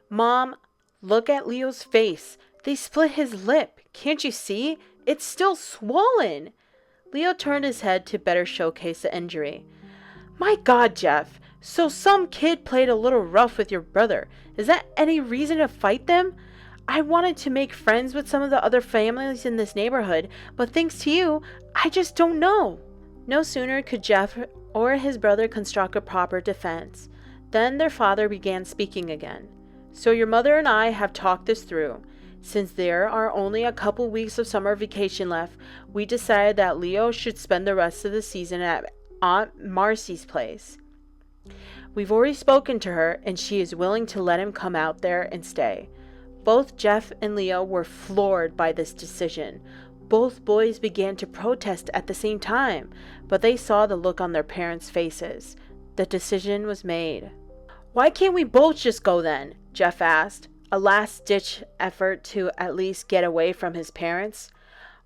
Mom, look at Leo's face. They split his lip. Can't you see? It's still swollen. Leo turned his head to better showcase the injury. My God, Jeff. So some kid played a little rough with your brother. Is that any reason to fight them? I wanted to make friends with some of the other families in this neighborhood, but thanks to you, I just don't know. No sooner could Jeff or his brother construct a proper defense than their father began speaking again. So your mother and I have talked this through. Since there are only a couple weeks of summer vacation left, we decided that Leo should spend the rest of the season at Aunt Marcy's place. We've already spoken to her, and she is willing to let him come out there and stay. Both Jeff and Leo were floored by this decision. Both boys began to protest at the same time, but they saw the look on their parents' faces. The decision was made. Why can't we both just go then? Jeff asked, a last-ditch effort to at least get away from his parents.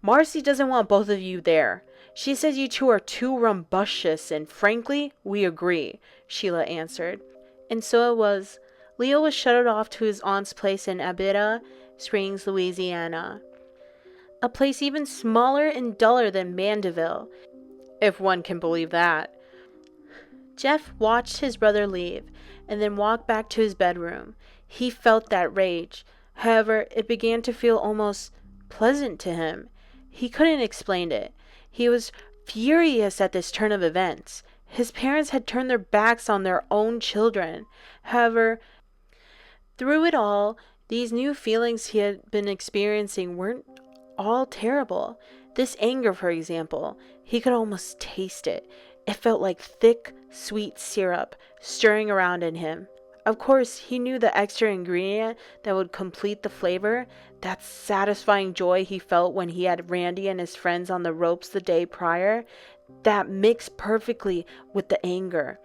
Marcy doesn't want both of you there. She says you two are too rambunctious, and frankly, we agree, Sheila answered. And so it was. Leo was shuttled off to his aunt's place in Abita Springs, Louisiana. A place even smaller and duller than Mandeville, if one can believe that. Jeff watched his brother leave, and then walked back to his bedroom. He felt that rage. However, it began to feel almost pleasant to him. He couldn't explain it. He was furious at this turn of events. His parents had turned their backs on their own children. However, through it all, these new feelings he had been experiencing weren't all terrible. This anger, for example, he could almost taste it. It felt like thick, sweet syrup stirring around in him. Of course, he knew the extra ingredient that would complete the flavor, that satisfying joy he felt when he had Randy and his friends on the ropes the day prior, that mixed perfectly with the anger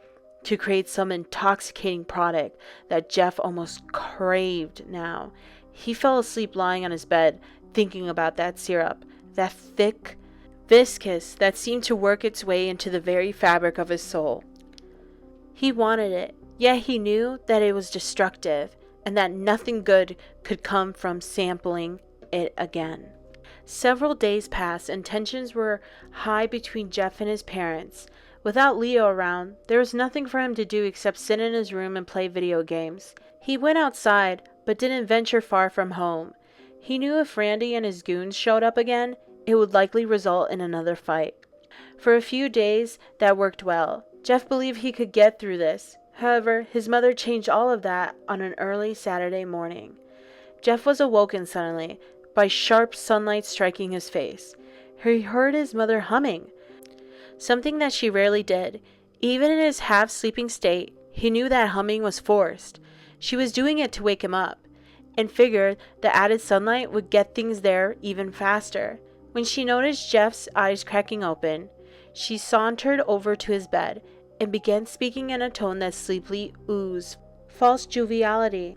to create some intoxicating product that Jeff almost craved now. He fell asleep lying on his bed, thinking about that syrup, that thick, viscous that seemed to work its way into the very fabric of his soul. He wanted it, yet he knew that it was destructive and that nothing good could come from sampling it again. Several days passed and tensions were high between Jeff and his parents. Without Leo around, there was nothing for him to do except sit in his room and play video games. He went outside, but didn't venture far from home. He knew if Randy and his goons showed up again, it would likely result in another fight. For a few days, that worked well. Jeff believed he could get through this. However, his mother changed all of that on an early Saturday morning. Jeff was awoken suddenly by sharp sunlight striking his face. He heard his mother humming, something that she rarely did. Even in his half-sleeping state, he knew that humming was forced. She was doing it to wake him up, and figured the added sunlight would get things there even faster. When she noticed Jeff's eyes cracking open, she sauntered over to his bed and began speaking in a tone that sleepily oozed false joviality.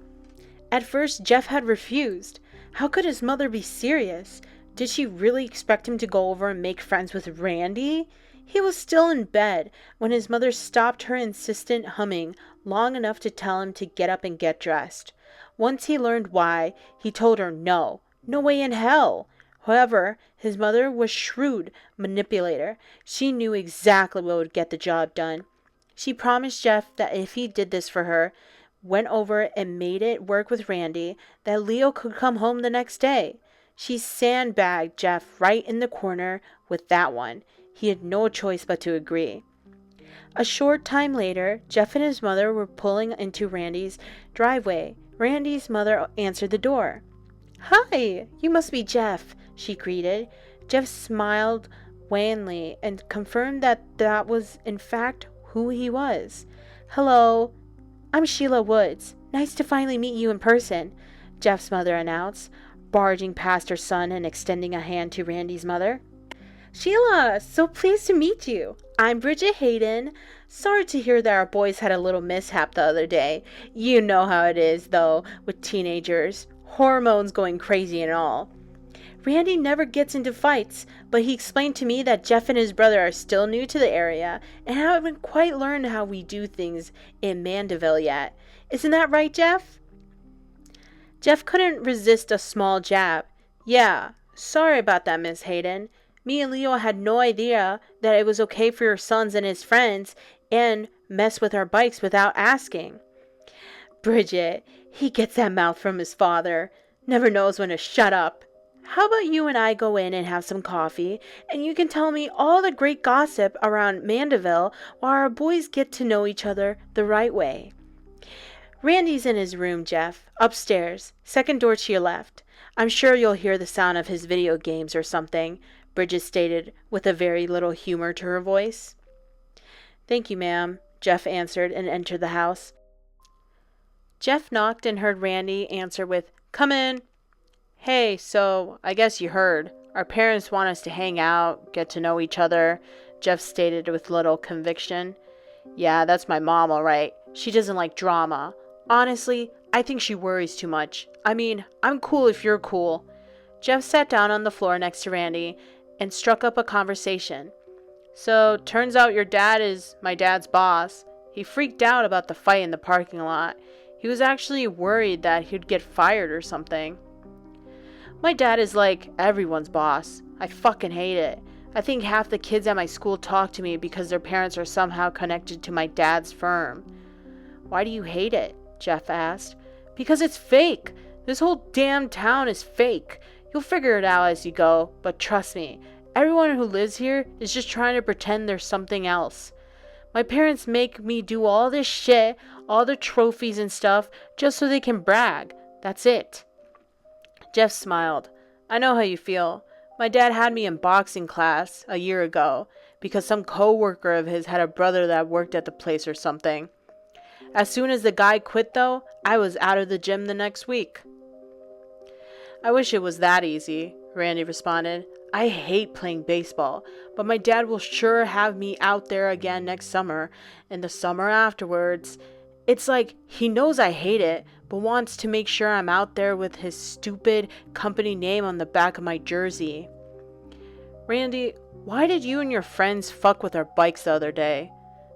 At first, Jeff had refused. How could his mother be serious? Did she really expect him to go over and make friends with Randy? He was still in bed when his mother stopped her insistent humming long enough to tell him to get up and get dressed. Once he learned why, he told her no way in hell. However, his mother was a shrewd manipulator. She knew exactly what would get the job done. She promised Jeff that if he did this for her, went over and made it work with Randy, that Leo could come home the next day. She sandbagged Jeff right in the corner with that one. He had no choice but to agree. A short time later, Jeff and his mother were pulling into Randy's driveway. Randy's mother answered the door. "Hi, you must be Jeff," she greeted. Jeff smiled wanly and confirmed that was in fact who he was. "Hello, I'm Sheila Woods. Nice to finally meet you in person," Jeff's mother announced, barging past her son and extending a hand to Randy's mother. "Sheila, so pleased to meet you. I'm Bridget Hayden. Sorry to hear that our boys had a little mishap the other day. You know how it is, though, with teenagers. Hormones going crazy and all. Randy never gets into fights, but he explained to me that Jeff and his brother are still new to the area and haven't quite learned how we do things in Mandeville yet. Isn't that right, Jeff?" Jeff couldn't resist a small jab. "Yeah, sorry about that, Miss Hayden. Me and Leo had no idea that it was okay for your sons and his friends and mess with our bikes without asking." "Bridget, he gets that mouth from his father. Never knows when to shut up. How about you and I go in and have some coffee, and you can tell me all the great gossip around Mandeville while our boys get to know each other the right way." "Randy's in his room, Jeff. Upstairs. Second door to your left. I'm sure you'll hear the sound of his video games or something," Bridget stated with a very little humor to her voice. "Thank you, ma'am," Jeff answered and entered the house. Jeff knocked and heard Randy answer with, "Come in." "Hey, so I guess you heard. Our parents want us to hang out, get to know each other," Jeff stated with little conviction. "Yeah, that's my mom, all right. She doesn't like drama. Honestly, I think she worries too much. I mean, I'm cool if you're cool." Jeff sat down on the floor next to Randy and struck up a conversation. "So, turns out your dad is my dad's boss. He freaked out about the fight in the parking lot. He was actually worried that he'd get fired or something." "My dad is like everyone's boss. I fucking hate it. I think half the kids at my school talk to me because their parents are somehow connected to my dad's firm." "Why do you hate it?" Jeff asked. "Because it's fake. This whole damn town is fake. You'll figure it out as you go, but trust me, everyone who lives here is just trying to pretend there's something else. My parents make me do all this shit, all the trophies and stuff, just so they can brag. That's it." Jeff smiled. "I know how you feel. My dad had me in boxing class a year ago because some coworker of his had a brother that worked at the place or something. As soon as the guy quit, though, I was out of the gym the next week." "I wish it was that easy," Randy responded. "I hate playing baseball, but my dad will sure have me out there again next summer and the summer afterwards. It's like he knows I hate it, but wants to make sure I'm out there with his stupid company name on the back of my jersey." "Randy, why did you and your friends fuck with our bikes the other day?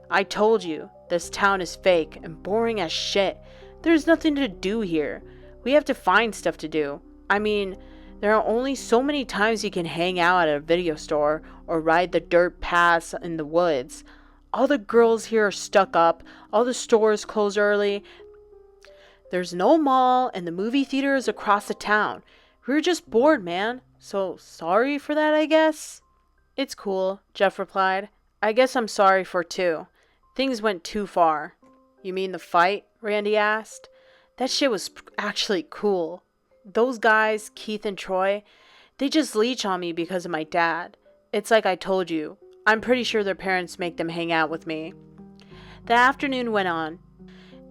I told you, this town is fake and boring as shit. There's nothing to do here. We have to find stuff to do. I mean, there are only so many times you can hang out at a video store or ride the dirt paths in the woods. All the girls here are stuck up, all the stores close early. There's no mall, and the movie theater is across the town. We were just bored, man. So sorry for that, I guess." "It's cool," Jeff replied. "I guess I'm sorry for too. Things went too far." "You mean the fight?" Randy asked. "That shit was actually cool. Those guys, Keith and Troy, they just leech on me because of my dad. It's like I told you. I'm pretty sure their parents make them hang out with me." The afternoon went on,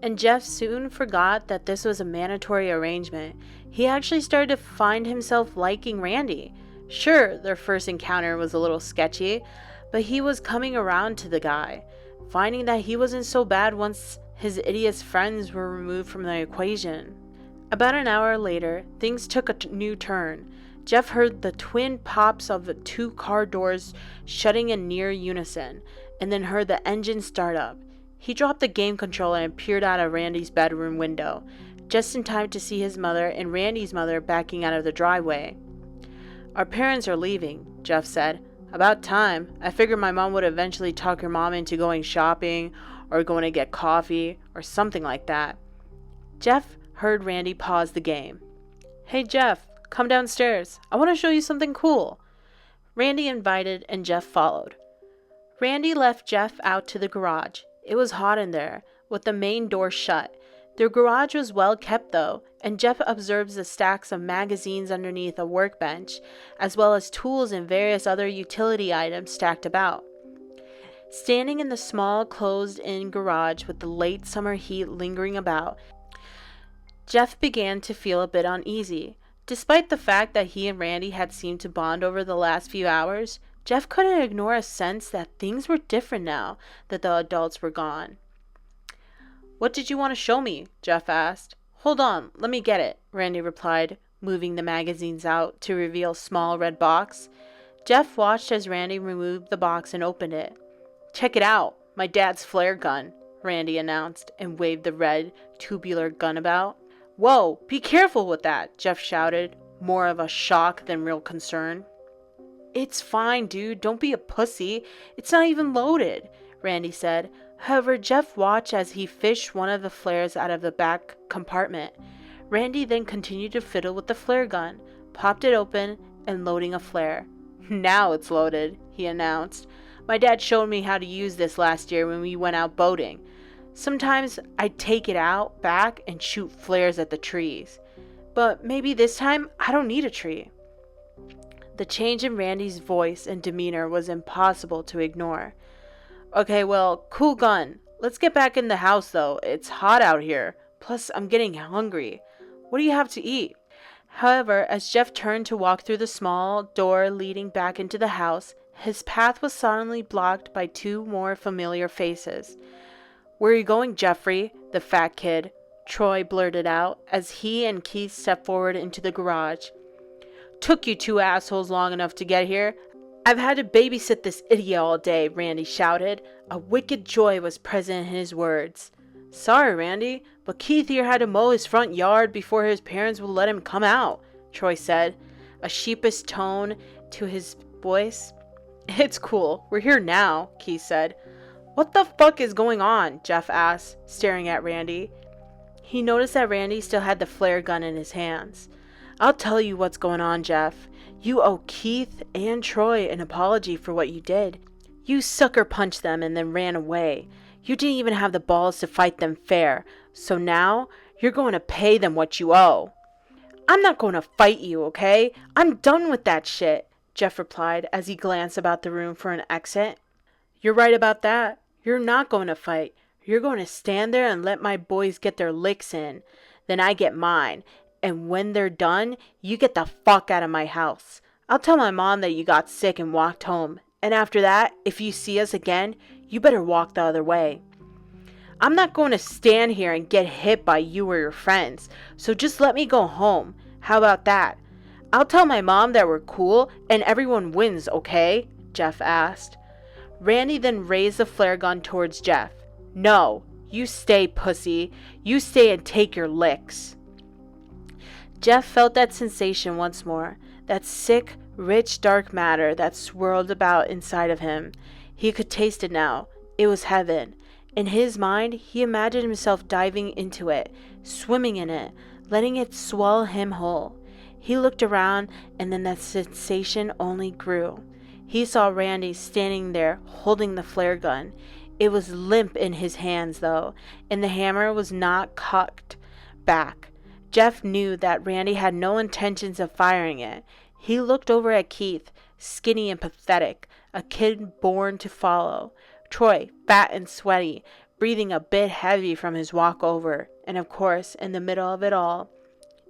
and Jeff soon forgot that this was a mandatory arrangement. He actually started to find himself liking Randy. Sure, their first encounter was a little sketchy, but he was coming around to the guy, finding that he wasn't so bad once his idiot friends were removed from the equation. About an hour later, things took a new turn. Jeff heard the twin pops of the two car doors shutting in near unison, and then heard the engine start up. He dropped the game controller and peered out of Randy's bedroom window, just in time to see his mother and Randy's mother backing out of the driveway. "Our parents are leaving," Jeff said. "About time. I figured my mom would eventually talk your mom into going shopping or going to get coffee or something like that." Jeff heard Randy pause the game. "Hey, Jeff, come downstairs. I want to show you something cool." Randy invited and Jeff followed. Randy left Jeff out to the garage. It was hot in there, with the main door shut. Their garage was well kept, though, and Jeff observes the stacks of magazines underneath a workbench, as well as tools and various other utility items stacked about. Standing in the small, closed-in garage with the late summer heat lingering about, Jeff began to feel a bit uneasy. Despite the fact that he and Randy had seemed to bond over the last few hours, Jeff couldn't ignore a sense that things were different now that the adults were gone. "What did you want to show me?" Jeff asked. "Hold on, let me get it," Randy replied, moving the magazines out to reveal a small red box. Jeff watched as Randy removed the box and opened it. "Check it out, my dad's flare gun," Randy announced and waved the red, tubular gun about. "Whoa, be careful with that," Jeff shouted, more of a shock than real concern. "It's fine, dude. Don't be a pussy. It's not even loaded," Randy said. However, Jeff watched as he fished one of the flares out of the back compartment. Randy then continued to fiddle with the flare gun, popped it open, and loading a flare. "Now it's loaded," he announced. "My dad showed me how to use this last year when we went out boating. Sometimes I'd take it out back and shoot flares at the trees. But maybe this time I don't need a tree." The change in Randy's voice and demeanor was impossible to ignore. "Okay, well, cool gun. Let's get back in the house, though. It's hot out here. Plus, I'm getting hungry. What do you have to eat?" However, as Jeff turned to walk through the small door leading back into the house, his path was suddenly blocked by two more familiar faces. "Where are you going, Jeffrey?" the fat kid, Troy, blurted out as he and Keith stepped forward into the garage. "Took you two assholes long enough to get here. I've had to babysit this idiot all day," Randy shouted. A wicked joy was present in his words. "Sorry, Randy, but Keith here had to mow his front yard before his parents would let him come out," Troy said, a sheepish tone to his voice. "It's cool. We're here now," Keith said. "What the fuck is going on?" Jeff asked, staring at Randy. He noticed that Randy still had the flare gun in his hands. "I'll tell you what's going on, Jeff. You owe Keith and Troy an apology for what you did. You sucker punched them and then ran away. You didn't even have the balls to fight them fair. So now you're going to pay them what you owe." "I'm not going to fight you, okay? I'm done with that shit," Jeff replied as he glanced about the room for an exit. "You're right about that. You're not going to fight. You're going to stand there and let my boys get their licks in. Then I get mine. And when they're done, you get the fuck out of my house. I'll tell my mom that you got sick and walked home. And after that, if you see us again, you better walk the other way. I'm not going to stand here and get hit by you or your friends. So just let me go home. How about that? I'll tell my mom that we're cool and everyone wins, okay?" Jeff asked. Randy then raised the flare gun towards Jeff. "No, you stay, pussy. You stay and take your licks." Jeff felt that sensation once more, that sick, rich, dark matter that swirled about inside of him. He could taste it now. It was heaven. In his mind, he imagined himself diving into it, swimming in it, letting it swallow him whole. He looked around, and then that sensation only grew. He saw Randy standing there, holding the flare gun. It was limp in his hands, though, and the hammer was not cocked back. Jeff knew that Randy had no intentions of firing it. He looked over at Keith, skinny and pathetic, a kid born to follow. Troy, fat and sweaty, breathing a bit heavy from his walk over. And of course, in the middle of it all,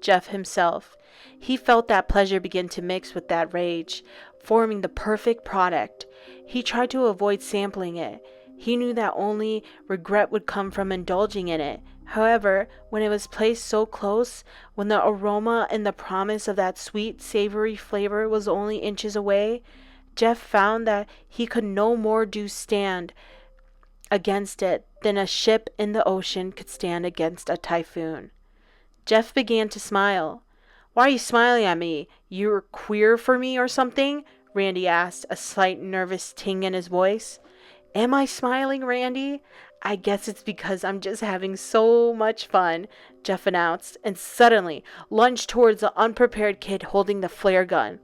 Jeff himself. He felt that pleasure begin to mix with that rage, forming the perfect product. He tried to avoid sampling it. He knew that only regret would come from indulging in it. However, when it was placed so close, when the aroma and the promise of that sweet, savory flavor was only inches away, Jeff found that he could no more stand against it than a ship in the ocean could stand against a typhoon. Jeff began to smile. "Why are you smiling at me? You're queer for me or something?" Randy asked, a slight nervous ting in his voice. "Am I smiling, Randy? I guess it's because I'm just having so much fun," Jeff announced, and suddenly lunged towards the unprepared kid holding the flare gun.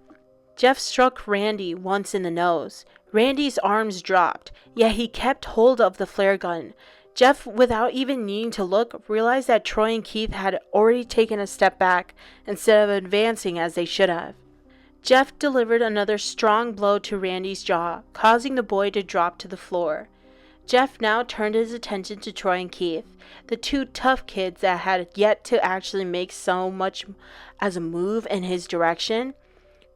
Jeff struck Randy once in the nose. Randy's arms dropped, yet he kept hold of the flare gun. Jeff, without even needing to look, realized that Troy and Keith had already taken a step back instead of advancing as they should have. Jeff delivered another strong blow to Randy's jaw, causing the boy to drop to the floor. Jeff now turned his attention to Troy and Keith, the two tough kids that had yet to actually make so much as a move in his direction.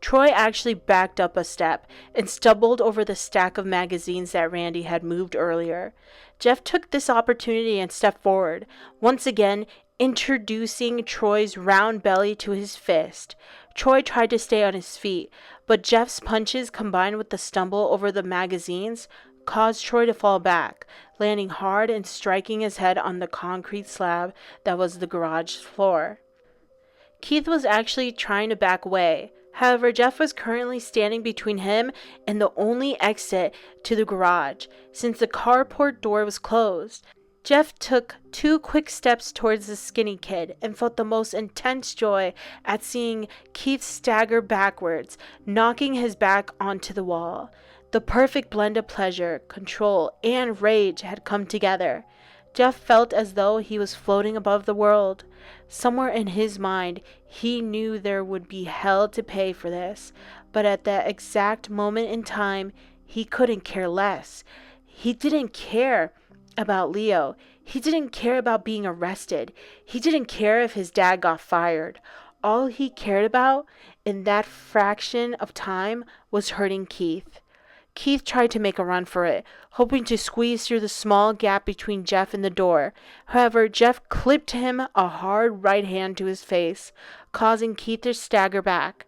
Troy actually backed up a step and stumbled over the stack of magazines that Randy had moved earlier. Jeff took this opportunity and stepped forward, once again introducing Troy's round belly to his fist. Troy tried to stay on his feet, but Jeff's punches combined with the stumble over the magazines caused Troy to fall back, landing hard and striking his head on the concrete slab that was the garage floor. Keith was actually trying to back away. However, Jeff was currently standing between him and the only exit to the garage, since the carport door was closed. Jeff took 2 quick steps towards the skinny kid and felt the most intense joy at seeing Keith stagger backwards, knocking his back onto the wall. The perfect blend of pleasure, control, and rage had come together. Jeff felt as though he was floating above the world. Somewhere in his mind, he knew there would be hell to pay for this, but at that exact moment in time, he couldn't care less. He didn't care about Leo. He didn't care about being arrested. He didn't care if his dad got fired. All he cared about in that fraction of time was hurting Keith. Keith tried to make a run for it, hoping to squeeze through the small gap between Jeff and the door. However, Jeff clipped him a hard right hand to his face, causing Keith to stagger back.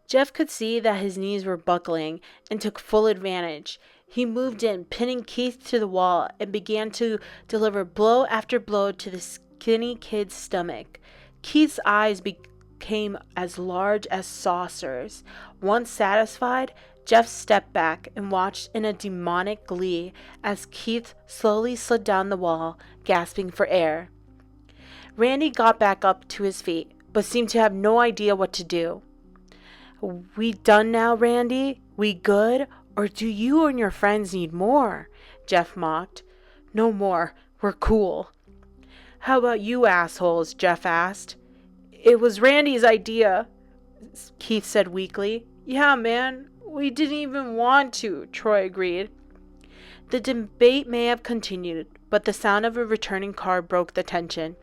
Jeff could see that his knees were buckling and took full advantage. He moved in, pinning Keith to the wall, and began to deliver blow after blow to the skinny kid's stomach. Keith's eyes became as large as saucers. Once satisfied, Jeff stepped back and watched in a demonic glee as Keith slowly slid down the wall, gasping for air. Randy got back up to his feet, but seemed to have no idea what to do. "We done now, Randy? We good? Or do you and your friends need more?" Jeff mocked. "No more. We're cool." "How about you assholes?" Jeff asked. "It was Randy's idea," Keith said weakly. "Yeah, man. We didn't even want to," Troy agreed. The debate may have continued, but the sound of a returning car broke the tension.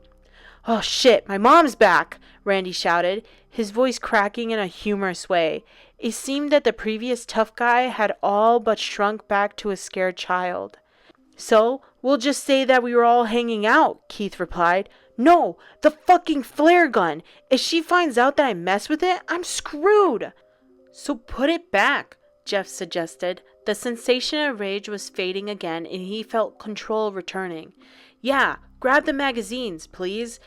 "Oh shit, my mom's back!" Randy shouted, his voice cracking in a humorous way. It seemed that the previous tough guy had all but shrunk back to a scared child. "So, we'll just say that we were all hanging out," Keith replied. "No, the fucking flare gun! If she finds out that I mess with it, I'm screwed!" "So put it back," Jeff suggested. The sensation of rage was fading again, and he felt control returning. "Yeah, grab the magazines, please,"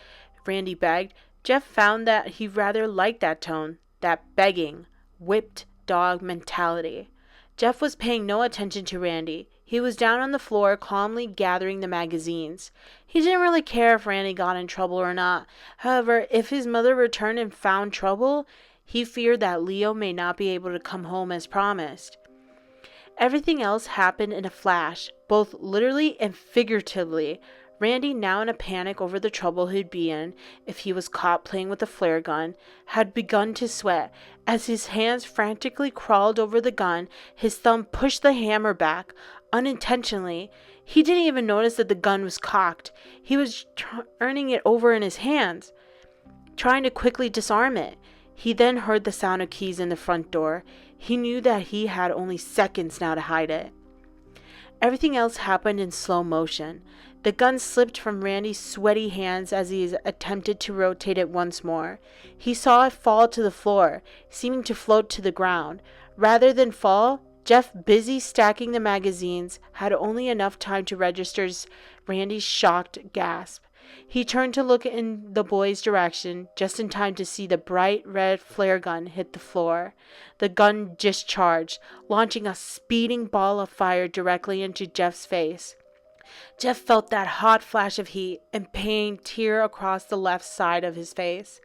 Randy begged. Jeff found that he rather liked that tone, that begging, whipped dog mentality. Jeff was paying no attention to Randy. He was down on the floor, calmly gathering the magazines. He didn't really care if Randy got in trouble or not. However, if his mother returned and found trouble, he feared that Leo may not be able to come home as promised. Everything else happened in a flash, both literally and figuratively. Randy, now in a panic over the trouble he'd be in if he was caught playing with a flare gun, had begun to sweat. As his hands frantically crawled over the gun, his thumb pushed the hammer back, unintentionally. He didn't even notice that the gun was cocked. He was turning it over in his hands, trying to quickly disarm it. He then heard the sound of keys in the front door. He knew that he had only seconds now to hide it. Everything else happened in slow motion. The gun slipped from Randy's sweaty hands as he attempted to rotate it once more. He saw it fall to the floor, seeming to float to the ground. Rather than fall, Jeff, busy stacking the magazines, had only enough time to register Randy's shocked gasp. He turned to look in the boy's direction, just in time to see the bright red flare gun hit the floor. The gun discharged, launching a speeding ball of fire directly into Jeff's face. Jeff felt that hot flash of heat and pain tear across the left side of his face.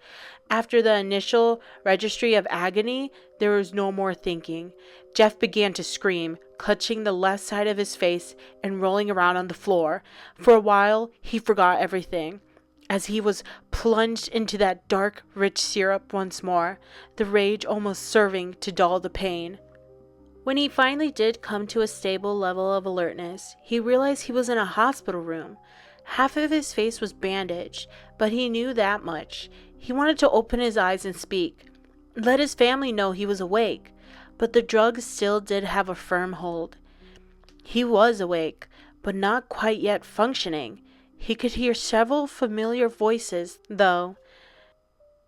After the initial registry of agony, there was no more thinking. Jeff began to scream, clutching the left side of his face and rolling around on the floor. For a while, he forgot everything. as he was plunged into that dark, rich syrup once more, the rage almost serving to dull the pain. When he finally did come to a stable level of alertness, he realized he was in a hospital room. Half of his face was bandaged, but he knew that much. He wanted to open his eyes and speak, let his family know he was awake, but the drugs still did have a firm hold. He was awake, but not quite yet functioning. He could hear several familiar voices, though.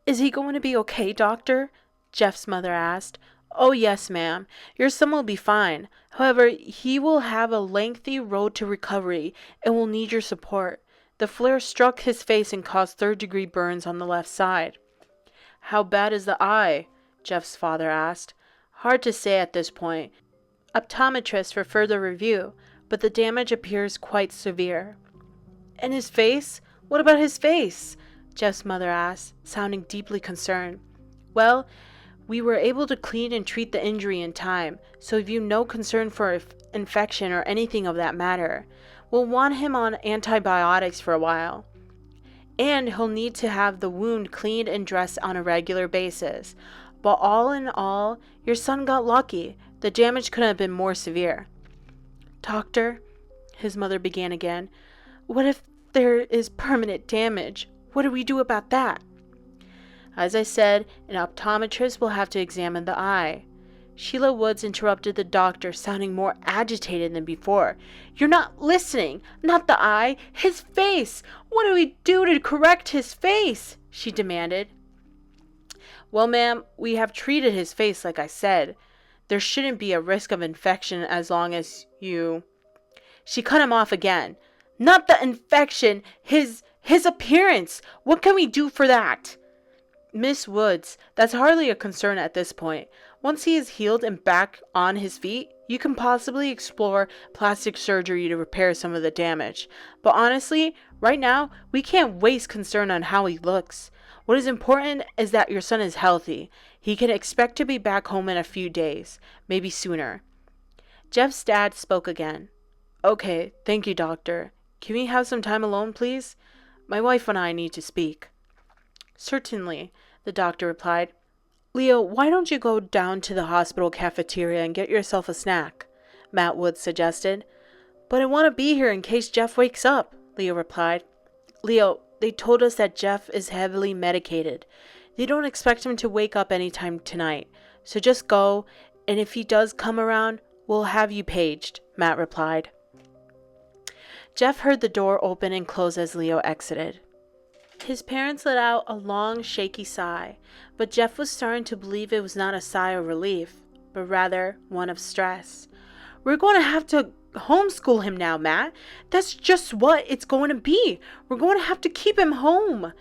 "Is he going to be okay, doctor?" Jeff's mother asked. "Oh, yes, ma'am. Your son will be fine. However, he will have a lengthy road to recovery and will need your support. The flare struck his face and caused third-degree burns on the left side." "How bad is the eye?" Jeff's father asked. "Hard to say at this point. Optometrist for further review, but the damage appears quite severe." "And his face? What about his face?" Jeff's mother asked, sounding deeply concerned. "Well, we were able to clean and treat the injury in time, so have you no concern for infection or anything of that matter. We'll want him on antibiotics for a while. And he'll need to have the wound cleaned and dressed on a regular basis. But all in all, your son got lucky. The damage couldn't have been more severe." "Doctor," his mother began again, "what if there is permanent damage? What do we do about that?" "As I said, an optometrist will have to examine the eye." Sheila Woods interrupted the doctor, sounding more agitated than before. "You're not listening! Not the eye! His face! What do we do to correct his face?" she demanded. "Well, ma'am, we have treated his face like I said. There shouldn't be a risk of infection as long as you—" She cut him off again. "Not the infection! His appearance! What can we do for that?" "Miss Woods, that's hardly a concern at this point. Once he is healed and back on his feet, you can possibly explore plastic surgery to repair some of the damage. But honestly, right now, we can't waste concern on how he looks. What is important is that your son is healthy. He can expect to be back home in a few days, maybe sooner." Jeff's dad spoke again. "Okay, thank you, doctor. Can we have some time alone, please? My wife and I need to speak." "Certainly," the doctor replied. "Leo, why don't you go down to the hospital cafeteria and get yourself a snack?" Matt Woods suggested. "But I want to be here in case Jeff wakes up," Leo replied. "Leo, they told us that Jeff is heavily medicated. They don't expect him to wake up anytime tonight. So just go, and if he does come around, we'll have you paged," Matt replied. Jeff heard the door open and close as Leo exited. His parents let out a long, shaky sigh, but Jeff was starting to believe it was not a sigh of relief, but rather one of stress. "We're going to have to homeschool him now, Matt. That's just what it's going to be. We're going to have to keep him home."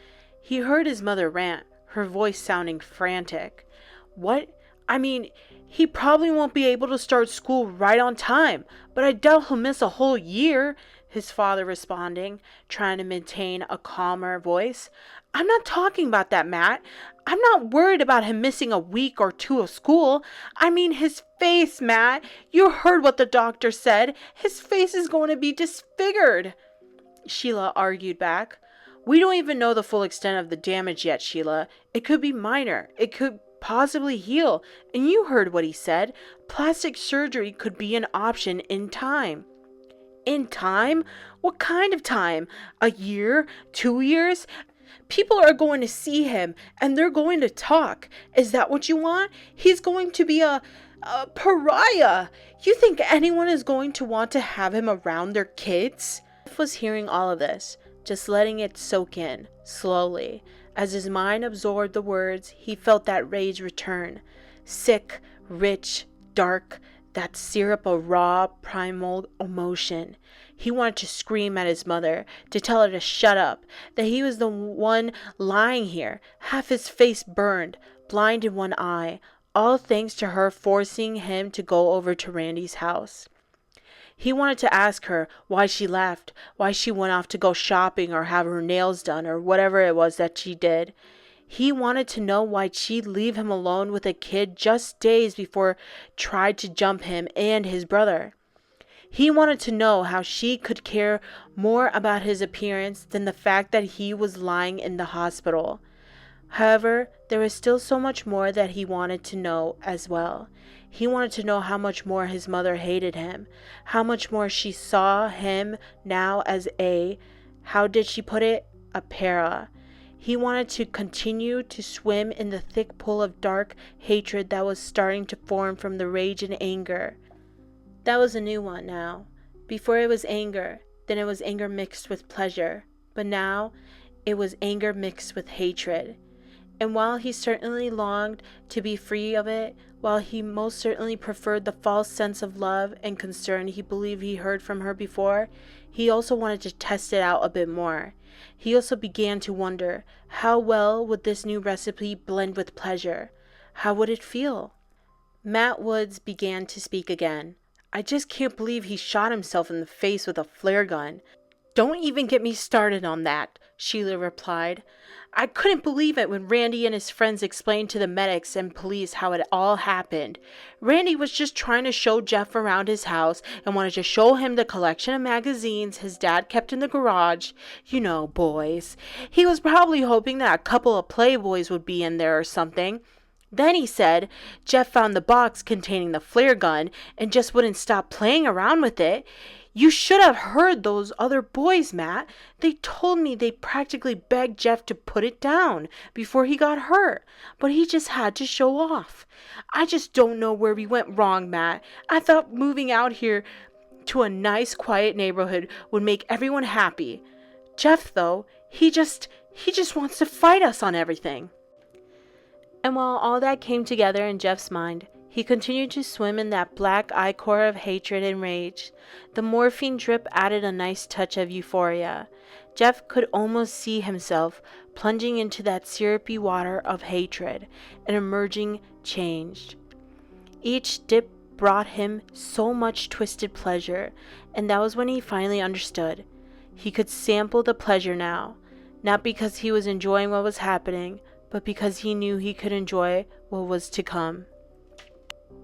He heard his mother rant, her voice sounding frantic. "What? I mean, he probably won't be able to start school right on time, but I doubt he'll miss a whole year," his father responding, trying to maintain a calmer voice. "I'm not talking about that, Matt. I'm not worried about him missing a week or two of school. I mean his face, Matt. You heard what the doctor said. His face is going to be disfigured," Sheila argued back. "We don't even know the full extent of the damage yet, Sheila. It could be minor. It could possibly heal. And you heard what he said. Plastic surgery could be an option in time." "In time? What kind of time? A year? 2 years? People are going to see him, and they're going to talk. Is that what you want? He's going to be a pariah. You think anyone is going to want to have him around their kids?" Jeff was hearing all of this, just letting it soak in, slowly. As his mind absorbed the words, he felt that rage return. Sick, rich, dark, that syrup of raw, primal emotion. He wanted to scream at his mother, to tell her to shut up, that he was the one lying here, half his face burned, blind in one eye, all thanks to her forcing him to go over to Randy's house. He wanted to ask her why she left, why she went off to go shopping or have her nails done or whatever it was that she did. He wanted to know why she'd leave him alone with a kid just days before tried to jump him and his brother. He wanted to know how she could care more about his appearance than the fact that he was lying in the hospital. However, there was still so much more that he wanted to know as well. He wanted to know how much more his mother hated him, how much more she saw him now as how did she put it? A para. He wanted to continue to swim in the thick pool of dark hatred that was starting to form from the rage and anger. That was a new one now. Before it was anger, then it was anger mixed with pleasure, but now it was anger mixed with hatred. And while he certainly longed to be free of it, while he most certainly preferred the false sense of love and concern he believed he heard from her before, he also wanted to test it out a bit more. He also began to wonder, how well would this new recipe blend with pleasure? How would it feel? Matt Woods began to speak again. I just can't believe he shot himself in the face with a flare gun. Don't even get me started on that, Sheila replied. I couldn't believe it when Randy and his friends explained to the medics and police how it all happened. Randy was just trying to show Jeff around his house and wanted to show him the collection of magazines his dad kept in the garage. You know, boys. He was probably hoping that a couple of Playboys would be in there or something. Then he said Jeff found the box containing the flare gun and just wouldn't stop playing around with it. You should have heard those other boys, Matt. They told me they practically begged Jeff to put it down before he got hurt, but he just had to show off. I just don't know where we went wrong, Matt. I thought moving out here to a nice, quiet neighborhood would make everyone happy. Jeff, though, he just wants to fight us on everything. And while all that came together in Jeff's mind, he continued to swim in that black ichor of hatred and rage. The morphine drip added a nice touch of euphoria. Jeff could almost see himself plunging into that syrupy water of hatred and emerging changed. Each dip brought him so much twisted pleasure, and that was when he finally understood. He could sample the pleasure now, not because he was enjoying what was happening, but because he knew he could enjoy what was to come.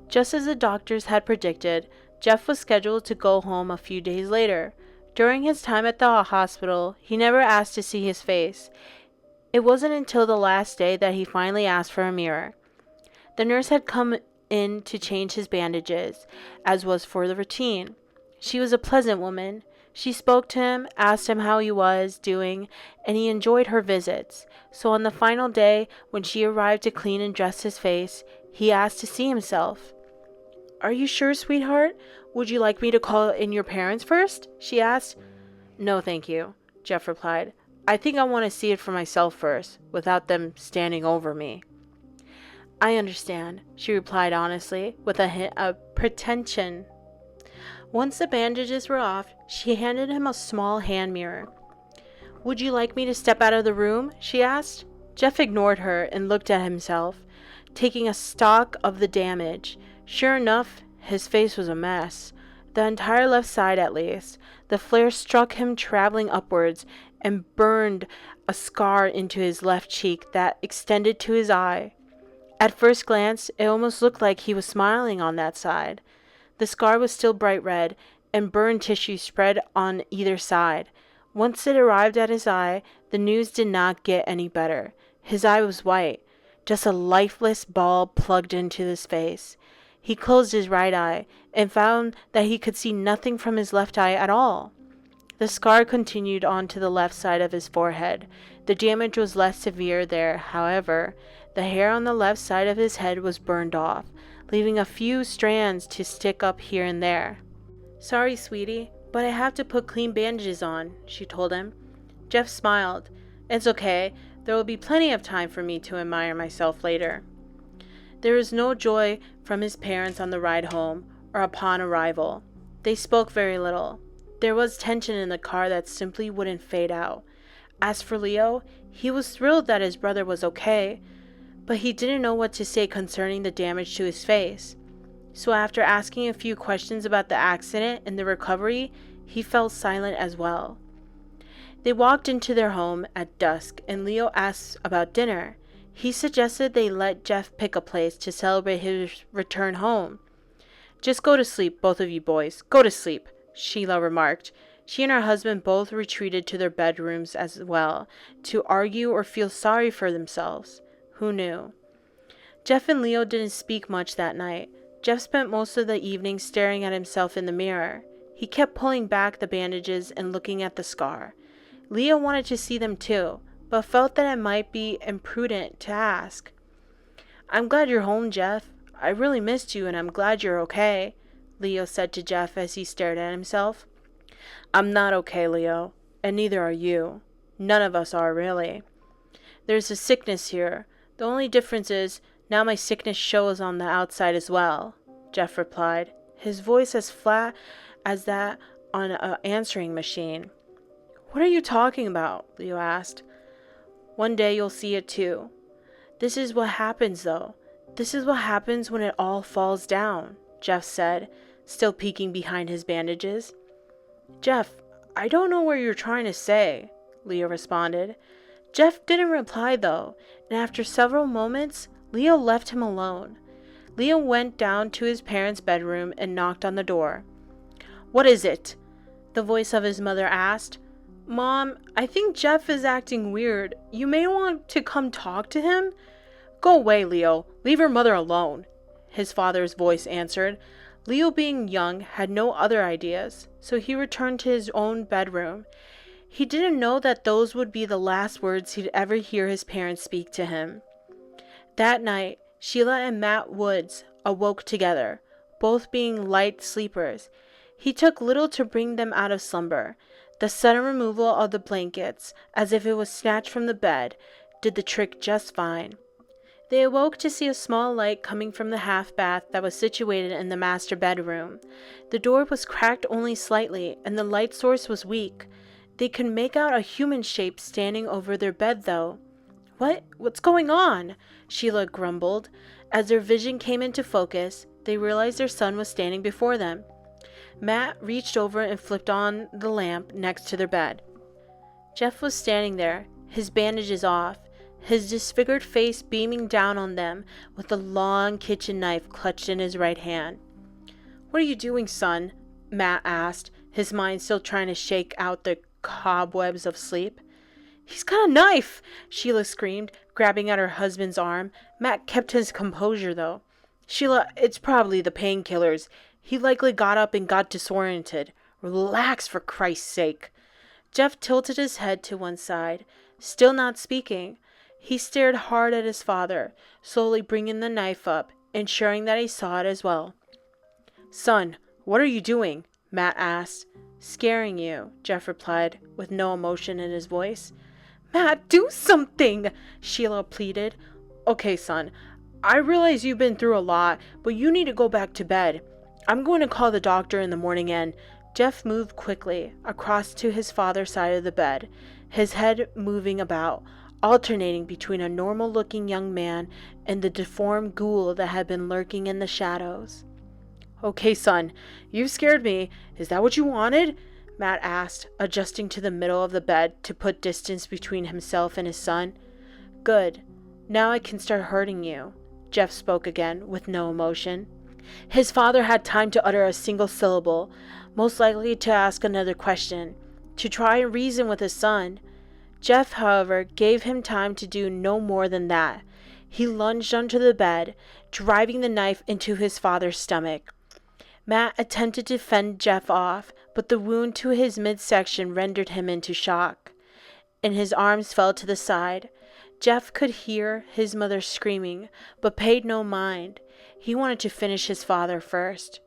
Just as the doctors had predicted, Jeff was scheduled to go home a few days later. During his time at the hospital, he never asked to see his face. It wasn't until the last day that he finally asked for a mirror. The nurse had come in to change his bandages, as was for the routine. She was a pleasant woman. She spoke to him, asked him how he was doing, and he enjoyed her visits. So on the final day, when she arrived to clean and dress his face, he asked to see himself. Are you sure, sweetheart? Would you like me to call in your parents first? She asked. No, thank you, Jeff replied. I think I want to see it for myself first, without them standing over me. I understand, she replied honestly, with a hint of pretension. Once the bandages were off, she handed him a small hand mirror. Would you like me to step out of the room? She asked. Jeff ignored her and looked at himself, taking a stock of the damage. Sure enough, his face was a mess. The entire left side, at least. The flare struck him traveling upwards and burned a scar into his left cheek that extended to his eye. At first glance, it almost looked like he was smiling on that side. The scar was still bright red, and burned tissue spread on either side. Once it arrived at his eye, the news did not get any better. His eye was white, just a lifeless ball plugged into his face. He closed his right eye and found that he could see nothing from his left eye at all. The scar continued on to the left side of his forehead. The damage was less severe there, however. The hair on the left side of his head was burned off, leaving a few strands to stick up here and there. Sorry, sweetie, but I have to put clean bandages on, she told him. Jeff smiled. It's okay. There will be plenty of time for me to admire myself later. There was no joy from his parents on the ride home or upon arrival. They spoke very little. There was tension in the car that simply wouldn't fade out. As for Leo, he was thrilled that his brother was okay, but he didn't know what to say concerning the damage to his face. So after asking a few questions about the accident and the recovery, he fell silent as well. They walked into their home at dusk, and Leo asked about dinner. He suggested they let Jeff pick a place to celebrate his return home. Just go to sleep, both of you boys. Go to sleep, Sheila remarked. She and her husband both retreated to their bedrooms as well, to argue or feel sorry for themselves. Who knew? Jeff and Leo didn't speak much that night. Jeff spent most of the evening staring at himself in the mirror. He kept pulling back the bandages and looking at the scar. Leo wanted to see them too, but felt that it might be imprudent to ask. "I'm glad you're home, Jeff. I really missed you and I'm glad you're okay," Leo said to Jeff as he stared at himself. "I'm not okay, Leo, and neither are you. None of us are, really. There's a sickness here. The only difference is, now my sickness shows on the outside as well," Jeff replied, his voice as flat as that on an answering machine. "What are you talking about?" Leo asked. "One day you'll see it too. This is what happens, though. This is what happens when it all falls down," Jeff said, still peeking behind his bandages. "Jeff, I don't know what you're trying to say," Leo responded. Jeff didn't reply, though, and after several moments, Leo left him alone. Leo went down to his parents' bedroom and knocked on the door. "What is it?" the voice of his mother asked. "Mom, I think Jeff is acting weird. You may want to come talk to him." "Go away, Leo. Leave your mother alone," his father's voice answered. Leo, being young, had no other ideas, so he returned to his own bedroom. He didn't know that those would be the last words he'd ever hear his parents speak to him. That night, Sheila and Matt Woods awoke together, both being light sleepers. He took little to bring them out of slumber. The sudden removal of the blankets, as if it was snatched from the bed, did the trick just fine. They awoke to see a small light coming from the half bath that was situated in the master bedroom. The door was cracked only slightly, and the light source was weak. They could make out a human shape standing over their bed, though. What's going on?" Sheila grumbled. As their vision came into focus, they realized their son was standing before them. Matt reached over and flipped on the lamp next to their bed. Jeff was standing there, his bandages off, his disfigured face beaming down on them, with a long kitchen knife clutched in his right hand. "What are you doing, son?" Matt asked, his mind still trying to shake out the cobwebs of sleep. "He's got a knife!" Sheila screamed, grabbing at her husband's arm. Matt kept his composure, though. "Sheila, it's probably the painkillers. He likely got up and got disoriented. Relax, for Christ's sake." Jeff tilted his head to one side, still not speaking. He stared hard at his father, slowly bringing the knife up, ensuring that he saw it as well. "Son, what are you doing?" Matt asked. "Scaring you," Jeff replied, with no emotion in his voice. "Matt, do something!" Sheila pleaded. "Okay, son, I realize you've been through a lot, but you need to go back to bed. I'm going to call the doctor in the morning and..." Jeff moved quickly across to his father's side of the bed, his head moving about, alternating between a normal-looking young man and the deformed ghoul that had been lurking in the shadows. "Okay, son, you've scared me. Is that what you wanted?" Matt asked, adjusting to the middle of the bed to put distance between himself and his son. "Good. Now I can start hurting you," Jeff spoke again, with no emotion. His father had time to utter a single syllable, most likely to ask another question, to try and reason with his son. Jeff, however, gave him time to do no more than that. He lunged onto the bed, driving the knife into his father's stomach. Matt attempted to fend Jeff off, but the wound to his midsection rendered him into shock, and his arms fell to the side. Jeff could hear his mother screaming, but paid no mind. He wanted to finish his father first.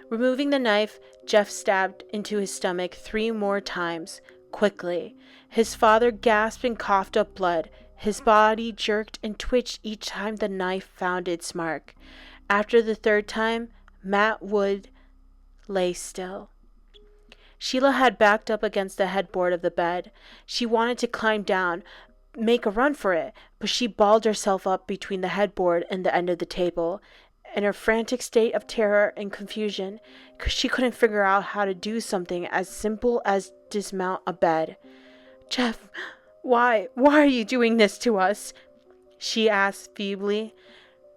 Removing the knife, Jeff stabbed into his stomach 3 more times, quickly. His father gasped and coughed up blood. His body jerked and twitched each time the knife found its mark. After the 3rd time, Matt Wood lay still. Sheila had backed up against the headboard of the bed. She wanted to climb down, make a run for it, but she balled herself up between the headboard and the end of the table. In her frantic state of terror and confusion, she couldn't figure out how to do something as simple as dismount a bed. "Jeff, why are you doing this to us?" she asked feebly.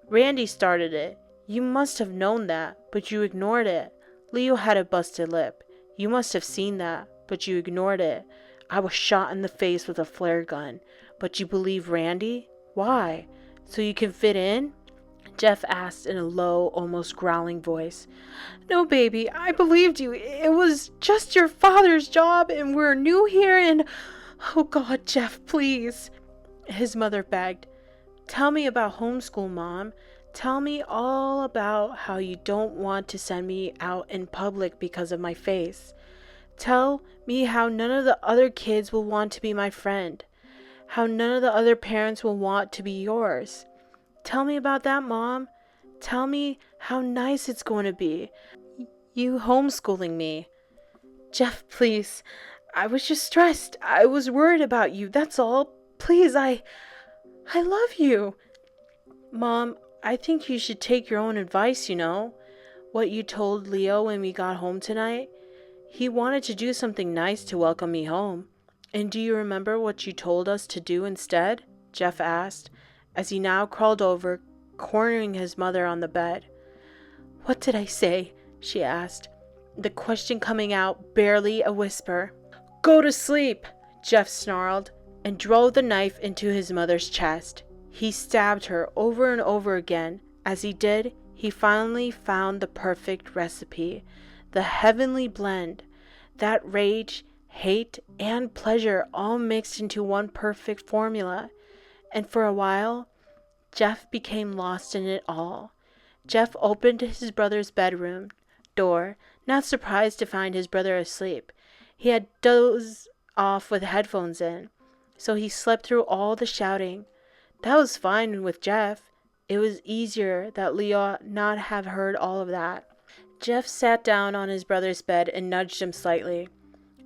"Randy started it. You must have known that, but you ignored it," Leo had a busted lip. You must have seen that, but you ignored it. I was shot in the face with a flare gun. But you believe Randy? Why? So you can fit in? Jeff asked in a low, almost growling voice. No, baby, I believed you. It was just your father's job, and we're new here, and... Oh, God, Jeff, please. His mother begged. Tell me about homeschool, Mom. Tell me all about how you don't want to send me out in public because of my face. Tell me how none of the other kids will want to be my friend. How none of the other parents will want to be yours. Tell me about that, Mom. Tell me how nice it's going to be. You homeschooling me. Jeff, please. I was just stressed. I was worried about you. That's all. Please, I love you. Mom, I think you should take your own advice, you know. What you told Leo when we got home tonight. He wanted to do something nice to welcome me home. And do you remember what you told us to do instead? Jeff asked, as he now crawled over, cornering his mother on the bed. What did I say? She asked, the question coming out barely a whisper. Go to sleep, Jeff snarled, and drove the knife into his mother's chest. He stabbed her over and over again. As he did, he finally found the perfect recipe, the heavenly blend, that rage, hate, and pleasure all mixed into one perfect formula. And for a while, Jeff became lost in it all. Jeff opened his brother's bedroom door, not surprised to find his brother asleep. He had dozed off with headphones in, so he slept through all the shouting. That was fine with Jeff. It was easier that Leo not have heard all of that. Jeff sat down on his brother's bed and nudged him slightly.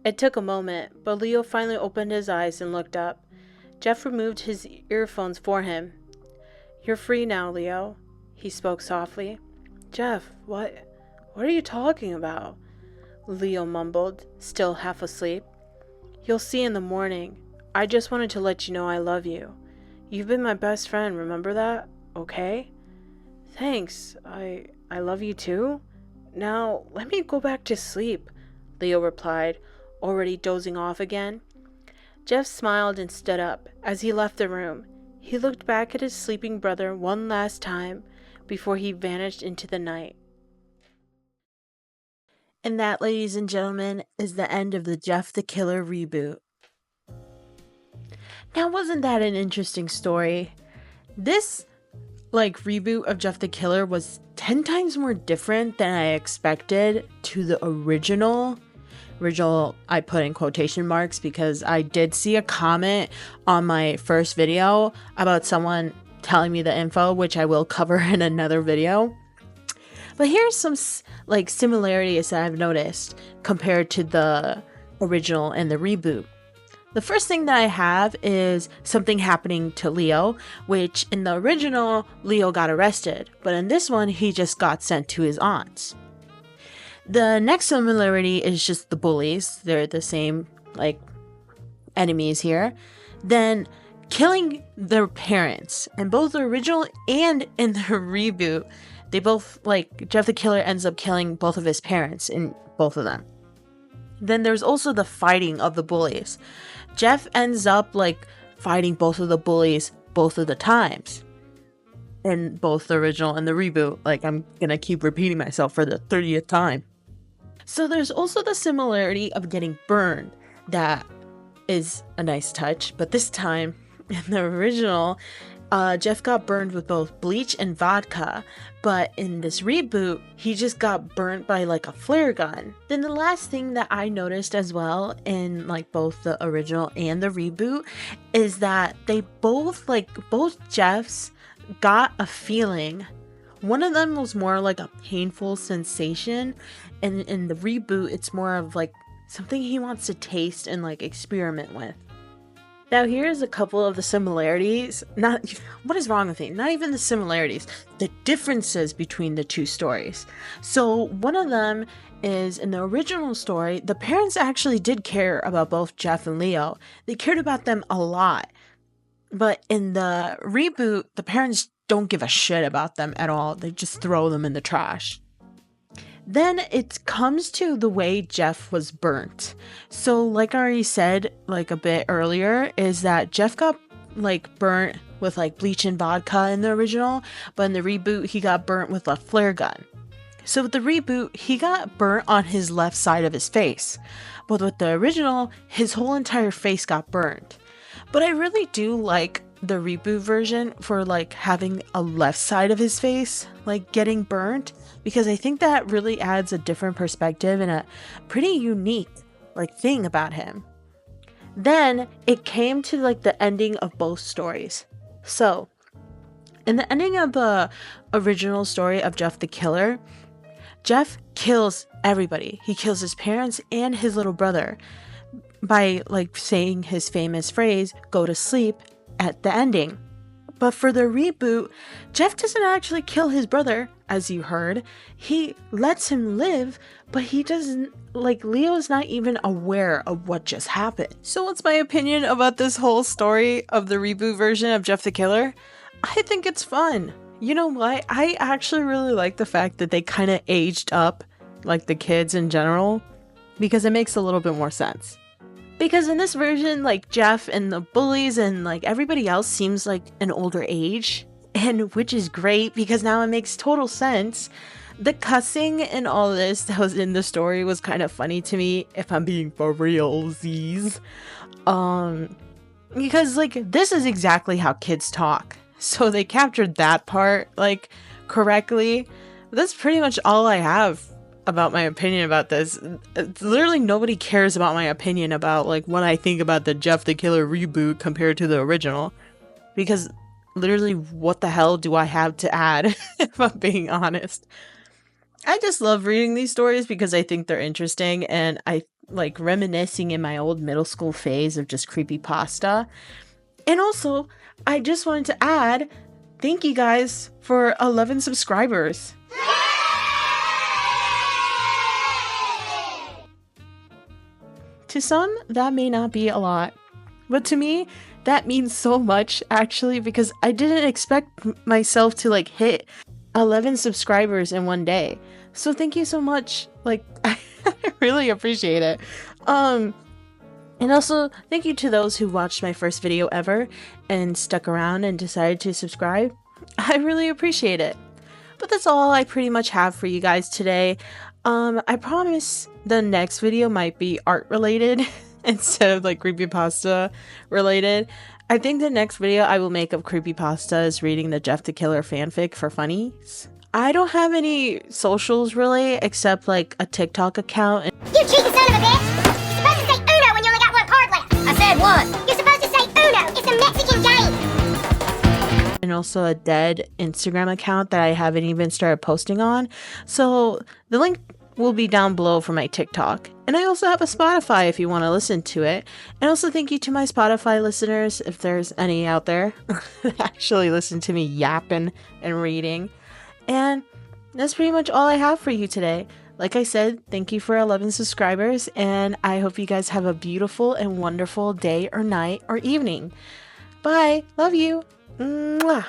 It took a moment, but Leo finally opened his eyes and looked up. Jeff removed his earphones for him. You're free now, Leo, he spoke softly. Jeff, what are you talking about? Leo mumbled, still half asleep. You'll see in the morning. I just wanted to let you know I love you. You've been my best friend, remember that? Okay? Thanks. I love you too. Now, let me go back to sleep, Leo replied, already dozing off again. Jeff smiled and stood up. As he left the room, he looked back at his sleeping brother one last time before he vanished into the night. And that, ladies and gentlemen, is the end of the Jeff the Killer reboot. Now, wasn't that an interesting story? This, reboot of Jeff the Killer was 10 times more different than I expected to the original. Original, I put in quotation marks because I did see a comment on my first video about someone telling me the info, which I will cover in another video. But here's some similarities that I've noticed compared to the original and the reboot. The first thing that I have is something happening to Leo, which in the original, Leo got arrested, but in this one, he just got sent to his aunt's. The next similarity is just the bullies. They're the same, enemies here. Then killing their parents. In both the original and in the reboot, they both, Jeff the Killer ends up killing both of his parents in both of them. Then there's also the fighting of the bullies. Jeff ends up, fighting both of the bullies both of the times. In both the original and the reboot. I'm gonna keep repeating myself for the 30th time. So there's also the similarity of getting burned. That is a nice touch. But this time, in the original, Jeff got burned with both bleach and vodka. But in this reboot, he just got burnt by a flare gun. Then the last thing that I noticed as well in both the original and the reboot is that they both Jeffs got a feeling. One of them was more a painful sensation, and in the reboot it's more of something he wants to taste and experiment with. Now here's a couple of the similarities. What is wrong with me? Not even the similarities, the differences between the two stories. So one of them is in the original story, the parents actually did care about both Jeff and Leo. They cared about them a lot. But in the reboot, the parents don't give a shit about them at all. They just throw them in the trash. Then it comes to the way Jeff was burnt. So like I already said like a bit earlier, is that Jeff got like burnt with like bleach and vodka in the original, but in the reboot he got burnt with a flare gun. So with the reboot, he got burnt on his left side of his face. But with the original, his whole entire face got burned. But I really do like the reboot version for like having a left side of his face like getting burnt, because I think that really adds a different perspective and a pretty unique like thing about him. Then it came to like the ending of both stories. So in the ending of the original story of Jeff the Killer, Jeff kills everybody. He kills his parents and his little brother by like saying his famous phrase, "Go to sleep," at the ending. But for the reboot, Jeff doesn't actually kill his brother, as you heard. He lets him live, but he doesn't, like, Leo's not even aware of what just happened. So what's my opinion about this whole story of the reboot version of Jeff the Killer? I think it's fun. You know what? I actually really like the fact that they kind of aged up, like, the kids in general, because it makes a little bit more sense. Because in this version, like, Jeff and the bullies and, like, everybody else seems like an older age, and which is great because now it makes total sense. The cussing and all this that was in the story was kind of funny to me, if I'm being for realsies. Because, like, this is exactly how kids talk. So they captured that part, like, correctly. That's pretty much all I have about my opinion about this. It's literally nobody cares about my opinion about, like, what I think about the Jeff the Killer reboot compared to the original. Because literally, what the hell do I have to add, if I'm being honest? I just love reading these stories because I think they're interesting, and I like reminiscing in my old middle school phase of just creepypasta. And also, I just wanted to add, thank you guys for 11 subscribers. To some, that may not be a lot, but to me, that means so much, actually, because I didn't expect myself to, like, hit 11 subscribers in one day. So thank you so much. Like, I really appreciate it. And also, thank you to those who watched my first video ever and stuck around and decided to subscribe. I really appreciate it. But that's all I pretty much have for you guys today. I promise the next video might be art related instead of like creepypasta related. I think the next video I will make of creepypasta is reading the Jeff the Killer fanfic for funnies. I don't have any socials really, except like a TikTok account. You cheeky son of a bitch! You're supposed to say Uno when you only got one card left! I said one! You're supposed to say Uno! It's a Mexican game! And also a dead Instagram account that I haven't even started posting on. So the link will be down below for my TikTok. And I also have a Spotify if you want to listen to it. And also thank you to my Spotify listeners, if there's any out there that actually listen to me yapping and reading. And that's pretty much all I have for you today. Like I said, thank you for 11 subscribers, and I hope you guys have a beautiful and wonderful day or night or evening. Bye. Love you. Mwah.